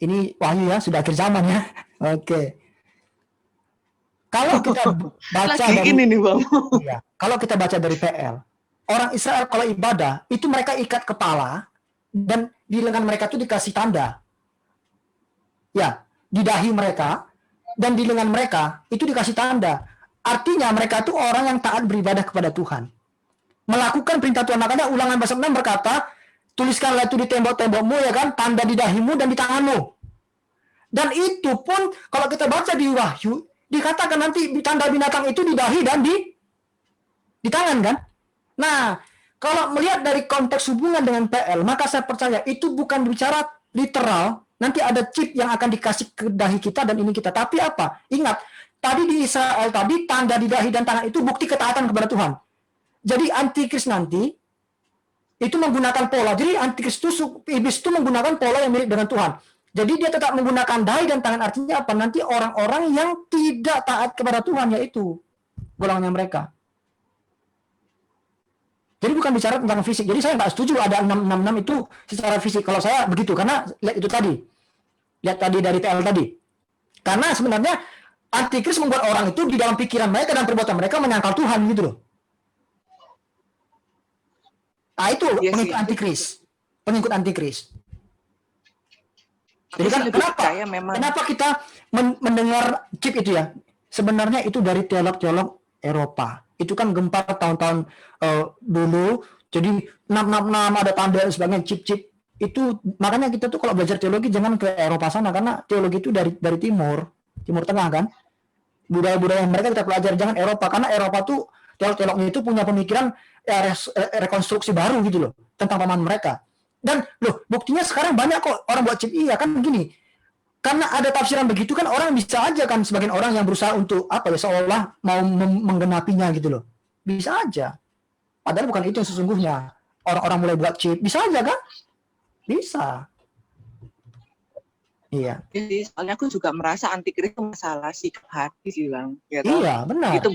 Ini Wahyu ya, sudah akhir zaman ya. Oke. Kalau kita baca Lagi dari ini nih Bang. iya, kalau kita baca dari PL, orang Israel kalau ibadah itu mereka ikat kepala dan di lengan mereka itu dikasih tanda. Ya, di dahi mereka dan di lengan mereka itu dikasih tanda. Artinya mereka itu orang yang taat beribadah kepada Tuhan. Melakukan perintah Tuhan. Makanya Ulangan pasal 6 berkata, tuliskanlah itu di tembok-tembokmu ya kan, tanda di dahimu dan di tanganmu. Dan itu pun kalau kita baca di Wahyu, dikatakan nanti tanda binatang itu di dahi dan di tangan kan. Nah, kalau melihat dari konteks hubungan dengan PL, maka saya percaya itu bukan bicara literal, nanti ada chip yang akan dikasih ke dahi kita dan ini kita. Tapi apa? Ingat, tadi di Israel tadi tanda di dahi dan tangan itu bukti ketaatan kepada Tuhan. Jadi antikris nanti itu menggunakan pola. Jadi antikristus iblis itu menggunakan pola yang mirip dengan Tuhan. Jadi dia tetap menggunakan dahi dan tangan, artinya apa? Nanti orang-orang yang tidak taat kepada Tuhan, yaitu golongannya mereka. Jadi bukan bicara tentang fisik. Jadi saya nggak setuju ada 666 itu secara fisik. Kalau saya begitu, karena lihat itu tadi. Lihat tadi dari PL tadi. Karena sebenarnya antikris membuat orang itu di dalam pikiran mereka dan perbuatan mereka menyangkal Tuhan gitu loh. Nah itu Iya pengikut sih. antikris. Pengikut antikris. Jadi Aku kan sih lebih kenapa? percaya memang Kenapa kita mendengar chip itu ya? Sebenarnya itu dari teolog-teolog Eropa. Itu kan gempar tahun-tahun dulu. Jadi 666 ada tanda dan sebagainya, chip-chip. Itu makanya kita tuh kalau belajar teologi jangan ke Eropa sana, karena teologi itu dari Timur Tengah kan. Budaya-budaya mereka kita pelajari, jangan Eropa, karena Eropa tuh teolog-teolognya itu punya pemikiran rekonstruksi baru gitu loh tentang pemahaman mereka. Dan loh, buktinya sekarang banyak kok orang buat chip. Iya kan gini. Karena ada tafsiran begitu kan orang bisa aja kan, sebagian orang yang berusaha untuk apa ya, seolah mau menggenapinya gitu loh. Bisa aja. Padahal bukan itu yang sesungguhnya. Orang-orang mulai buat chip, bisa aja kan? Bisa. Iya. Jadi, soalnya aku juga merasa antikris itu masalah sikap hati sih Bang. Ya toh? Iya, benar. Itu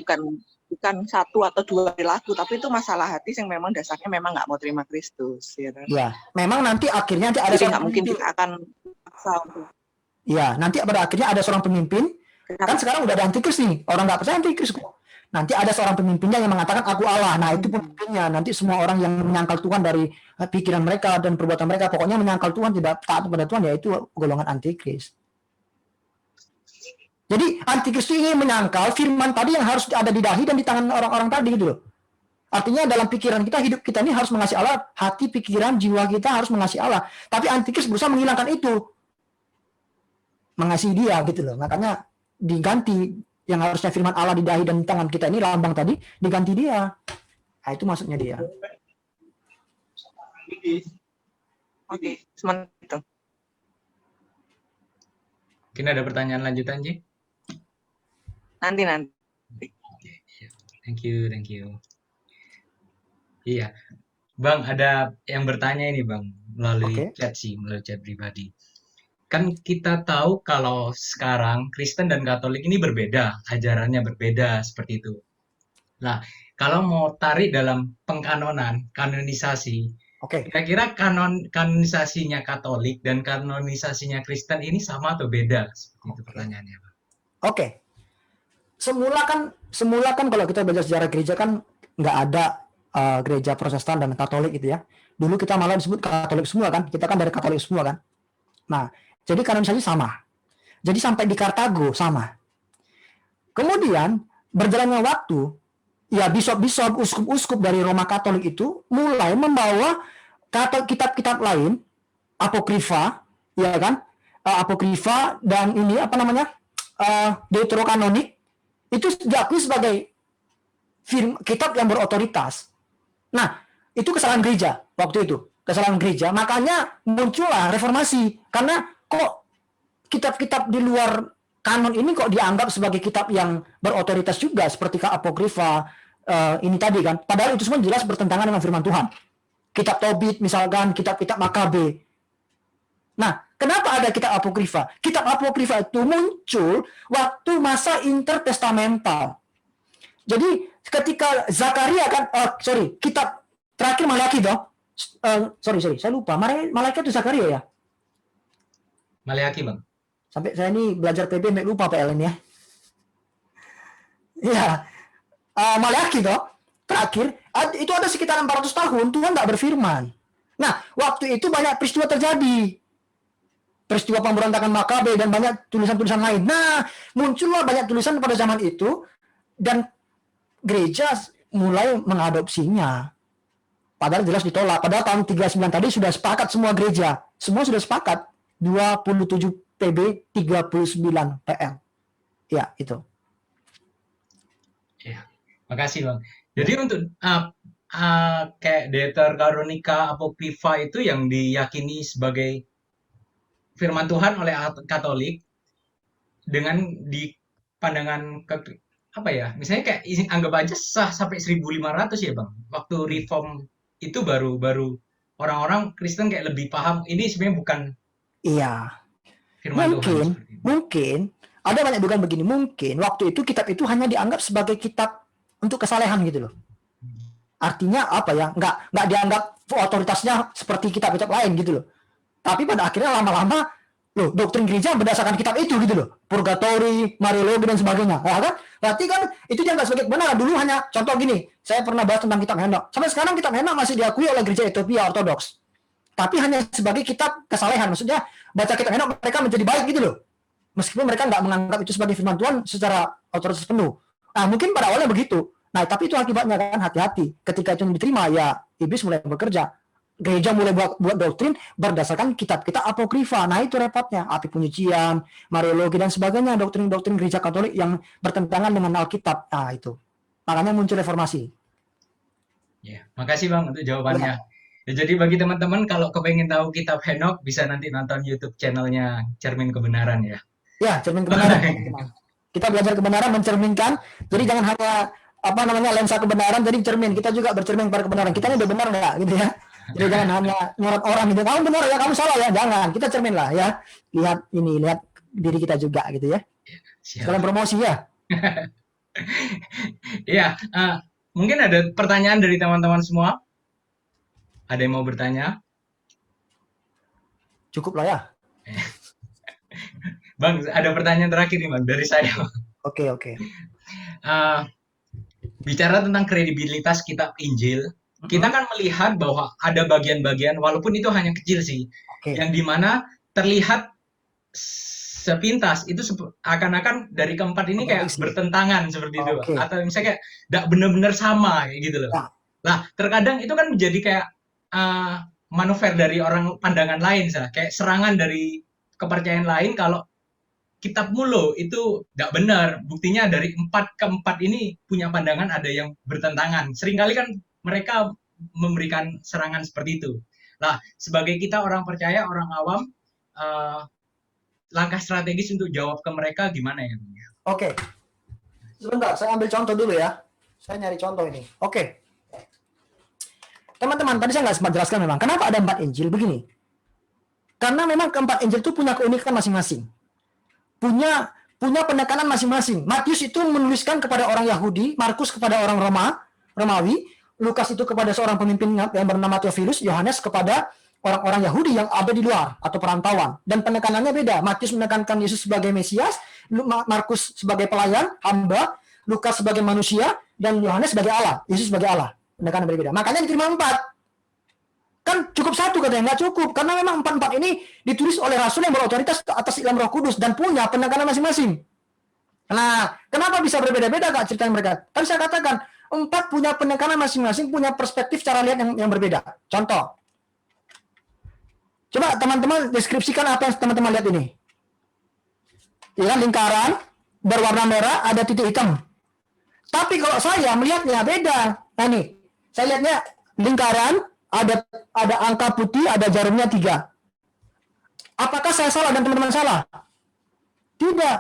bukan satu atau dua perilaku, tapi itu masalah hati yang memang dasarnya memang nggak mau terima Kristus. Ya toh? Ya, memang nanti akhirnya ada Jadi seorang nggak mungkin pemimpin. kita akan paksa untuk Iya, nanti pada akhirnya ada seorang pemimpin. Kan sekarang udah ada antikris nih. Orang nggak percaya antikris kok. Nanti ada seorang pemimpinnya yang mengatakan aku Allah. Nah itu pemimpinnya. Nanti semua orang yang menyangkal Tuhan dari pikiran mereka dan perbuatan mereka, pokoknya menyangkal Tuhan, tidak taat kepada Tuhan, yaitu golongan antikris. Jadi antikris itu ingin menyangkal firman tadi yang harus ada di dahi dan di tangan orang-orang tadi gitu loh. Artinya dalam pikiran kita, hidup kita ini harus mengasihi Allah, hati, pikiran, jiwa kita harus mengasihi Allah. Tapi antikris berusaha menghilangkan itu, mengasihi dia gitu loh. Makanya diganti, yang harusnya firman Allah di dahi dan di tangan kita ini, lambang tadi, diganti dia. Nah itu maksudnya dia. Oke, sementara itu. Mungkin ada pertanyaan lanjutan, Ji? Nanti. Thank you. Iya. Bang, ada yang bertanya ini, Bang, melalui melalui chat pribadi. Kan kita tahu kalau sekarang Kristen dan Katolik ini berbeda, ajarannya berbeda seperti itu. Nah, kalau mau tarik dalam pengkanonan, kanonisasi, kira-kira kanonisasinya Katolik dan kanonisasinya Kristen ini sama atau beda? Seperti itu pertanyaannya, Bang. Oke. Semula kan kalau kita belajar sejarah gereja kan nggak ada gereja Protestan dan Katolik gitu ya. Dulu kita malah disebut Katolik semua kan. Kita kan dari Katolik semua kan. Nah, jadi kanonisasi sama. Jadi sampai di Kartago sama. Kemudian berjalannya waktu, ya bisop-bisop, uskup-uskup dari Roma Katolik itu mulai membawa kitab-kitab lain, apokrifa, ya kan? Apokrifa dan ini apa namanya? Deuterokanonik itu diakui sebagai kitab yang berotoritas. Nah, itu kesalahan gereja waktu itu. kesalahan gereja, makanya muncullah reformasi. Karena kok kitab-kitab di luar kanon ini kok dianggap sebagai kitab yang berotoritas juga, seperti apokrifa ini tadi kan. Padahal itu semua jelas bertentangan dengan firman Tuhan. Kitab Tobit misalkan, kitab-kitab Makabe. Nah, kenapa ada kitab apokrifa? Kitab apokrifa itu muncul waktu masa intertestamental. Jadi ketika Zakaria kan, kitab terakhir Malaki dong. Saya lupa. Malaki itu Zakaria ya? Maleaki, Bang. Sampai saya ini belajar PB lupa PLN ya. Ya, Malaki dong. Terakhir, itu ada sekitar 400 tahun Tuhan nggak berfirman. Nah, waktu itu banyak peristiwa terjadi. Peristiwa pemberontakan Makabe dan banyak tulisan-tulisan lain. Nah, muncullah banyak tulisan pada zaman itu dan gereja mulai mengadopsinya. Padahal jelas ditolak. Padahal tahun 39 tadi sudah sepakat semua gereja. Semua sudah sepakat. 27 PB, 39 PL. Ya, itu. Ya, makasih, Bang. Jadi untuk kayak Deuterononika Apokrifa itu yang diyakini sebagai firman Tuhan oleh Katolik dengan di pandangan apa ya? Misalnya kayak anggap aja sah sampai 1500 ya, Bang. Waktu reform itu baru orang-orang Kristen kayak lebih paham ini sebenarnya bukan firman Tuhan. Mungkin ada banyak dugaan begini. Mungkin waktu itu kitab itu hanya dianggap sebagai kitab untuk kesalehan gitu loh. Artinya apa ya? Nggak dianggap otoritasnya seperti kitab-kitab lain gitu loh. Tapi pada akhirnya lama-lama loh, doktrin gereja berdasarkan kitab itu gitu loh. Purgatori, Mariologi dan sebagainya. Ya kan? Berarti kan itu dianggap sebagai kebenaran. Dulu hanya contoh gini, saya pernah bahas tentang kitab Henok. Sampai sekarang kitab Henok masih diakui oleh gereja Ethiopia Ortodoks. Tapi hanya sebagai kitab kesalehan. Maksudnya baca kitab Henok mereka menjadi baik gitu loh. Meskipun mereka nggak menganggap itu sebagai firman Tuhan secara otoritas penuh. Nah, mungkin pada awalnya begitu. Nah, tapi itu akibatnya kan hati-hati. Ketika itu diterima, ya iblis mulai bekerja. Gereja mulai buat doktrin berdasarkan kitab-kitab apokrifa. Nah, itu repotnya. Api penyucian, Mariologi, dan sebagainya. Doktrin-doktrin gereja Katolik yang bertentangan dengan Alkitab. Nah, itu. Makanya muncul reformasi. Ya, makasih, Bang, untuk jawabannya. Ya, jadi bagi teman-teman, kalau kepengen tahu kitab Henok, bisa nanti nonton YouTube channelnya Cermin Kebenaran ya. Ya, cermin kebenaran. Kita belajar kebenaran, mencerminkan. Jadi jangan hanya lensa kebenaran, jadi cermin. Kita juga bercermin pada kebenaran. Kita ini udah benar nggak gitu ya. Jadi jangan hanya nyorot orang gitu. Kamu benar ya, kamu salah ya. Jangan. Kita cermin lah ya. Lihat diri kita juga gitu ya. Sekalian promosi ya. Iya, mungkin ada pertanyaan dari teman-teman semua. Ada yang mau bertanya? Cukup lah ya. Bang, ada pertanyaan terakhir nih, Bang, dari saya. Oke. Bicara tentang kredibilitas kitab Injil, kita kan melihat bahwa ada bagian-bagian, walaupun itu hanya kecil sih, yang dimana terlihat sepintas itu akan-akan dari keempat ini kayak bertentangan seperti itu, atau misalnya kayak tidak benar-benar sama kayak gitu loh. Nah, terkadang itu kan menjadi kayak manuver dari orang pandangan lain, kayak serangan dari kepercayaan lain kalau kitabmu loh itu tidak benar. Buktinya dari keempat ini punya pandangan ada yang bertentangan. Seringkali kan mereka memberikan serangan seperti itu. Nah, sebagai kita orang percaya, orang awam, langkah strategis untuk jawab ke mereka gimana ya? Oke. Sebentar, saya ambil contoh dulu ya. Saya nyari contoh ini. Oke. Teman-teman, tadi saya nggak sempat jelaskan memang. Kenapa ada 4 Injil? Begini. Karena memang keempat Injil itu punya keunikan masing-masing. Punya penekanan masing-masing. Matius itu menuliskan kepada orang Yahudi, Markus kepada orang Romawi, Lukas itu kepada seorang pemimpin yang bernama Theophilus, Yohanes kepada orang-orang Yahudi yang ada di luar atau perantauan. Dan penekanannya beda. Matius menekankan Yesus sebagai Mesias, Markus sebagai pelayan, hamba, Lukas sebagai manusia, dan Yohanes sebagai Allah. Yesus sebagai Allah. Penekanan berbeda. Makanya diterima 4. Kan cukup 1 katanya, nggak cukup. Karena memang 4 ini ditulis oleh Rasul yang berotoritas atas ilham Roh Kudus dan punya penekanan masing-masing. Nah, kenapa bisa berbeda-beda Kak ceritanya mereka? Tadi saya katakan, 4 punya penekanan masing-masing, punya perspektif cara lihat yang berbeda. Contoh. Coba teman-teman deskripsikan apa yang teman-teman lihat ini. Ya, lingkaran berwarna merah, ada titik hitam. Tapi kalau saya melihatnya beda. Nah, nih, saya lihatnya lingkaran ada angka putih, ada jarumnya 3. Apakah saya salah dan teman-teman salah? Tidak.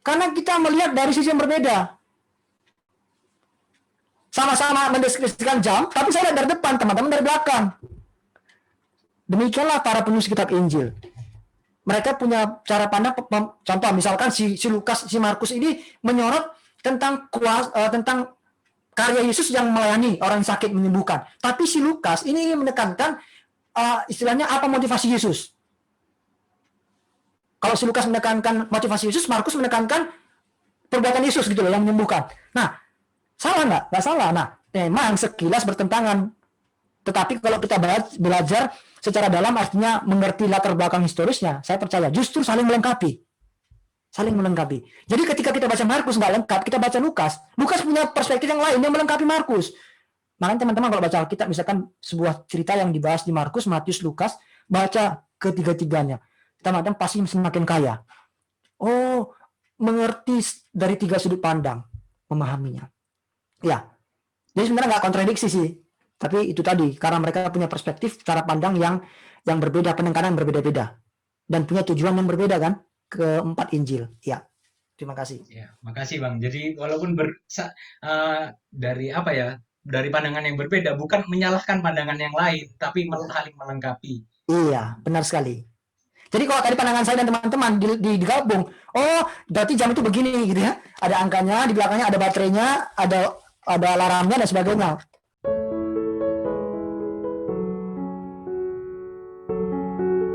Karena kita melihat dari sisi yang berbeda. Sama-sama mendeskripsikan jam, tapi saya lihat dari depan, teman-teman dari belakang. Demikianlah para penulis kitab Injil. Mereka punya cara pandang, contoh misalkan si Lukas, si Markus ini menyorot tentang tentang karya Yesus yang melayani orang sakit, menyembuhkan. Tapi si Lukas ini ingin menekankan istilahnya apa motivasi Yesus. Kalau si Lukas menekankan motivasi Yesus, Markus menekankan perbuatan Yesus gitu loh yang menyembuhkan. Nah, salah nggak? Nggak salah. Nah, memang sekilas bertentangan. Tetapi kalau kita belajar secara dalam artinya mengerti latar belakang historisnya, saya percaya justru saling melengkapi. Saling melengkapi. Jadi ketika kita baca Markus nggak lengkap, kita baca Lukas. Lukas punya perspektif yang lain yang melengkapi Markus. Makanya teman-teman kalau baca Alkitab, misalkan sebuah cerita yang dibahas di Markus, Matius, Lukas, baca ketiga-tiganya. Teman-teman pasti semakin kaya. Oh, mengerti dari 3 sudut pandang, memahaminya. Ya, jadi sebenarnya nggak kontradiksi sih. Tapi itu tadi, karena mereka punya perspektif, cara pandang yang berbeda, penekanan yang berbeda-beda. Dan punya tujuan yang berbeda kan, ke 4 Injil. Ya, terima kasih. Ya, makasih Bang. Jadi walaupun dari pandangan yang berbeda, bukan menyalahkan pandangan yang lain, tapi saling melengkapi. Iya, benar sekali. Jadi kalau tadi pandangan saya dan teman-teman digabung, oh berarti jam itu begini gitu ya. Ada angkanya, di belakangnya ada baterainya, ada alarmnya dan sebagainya.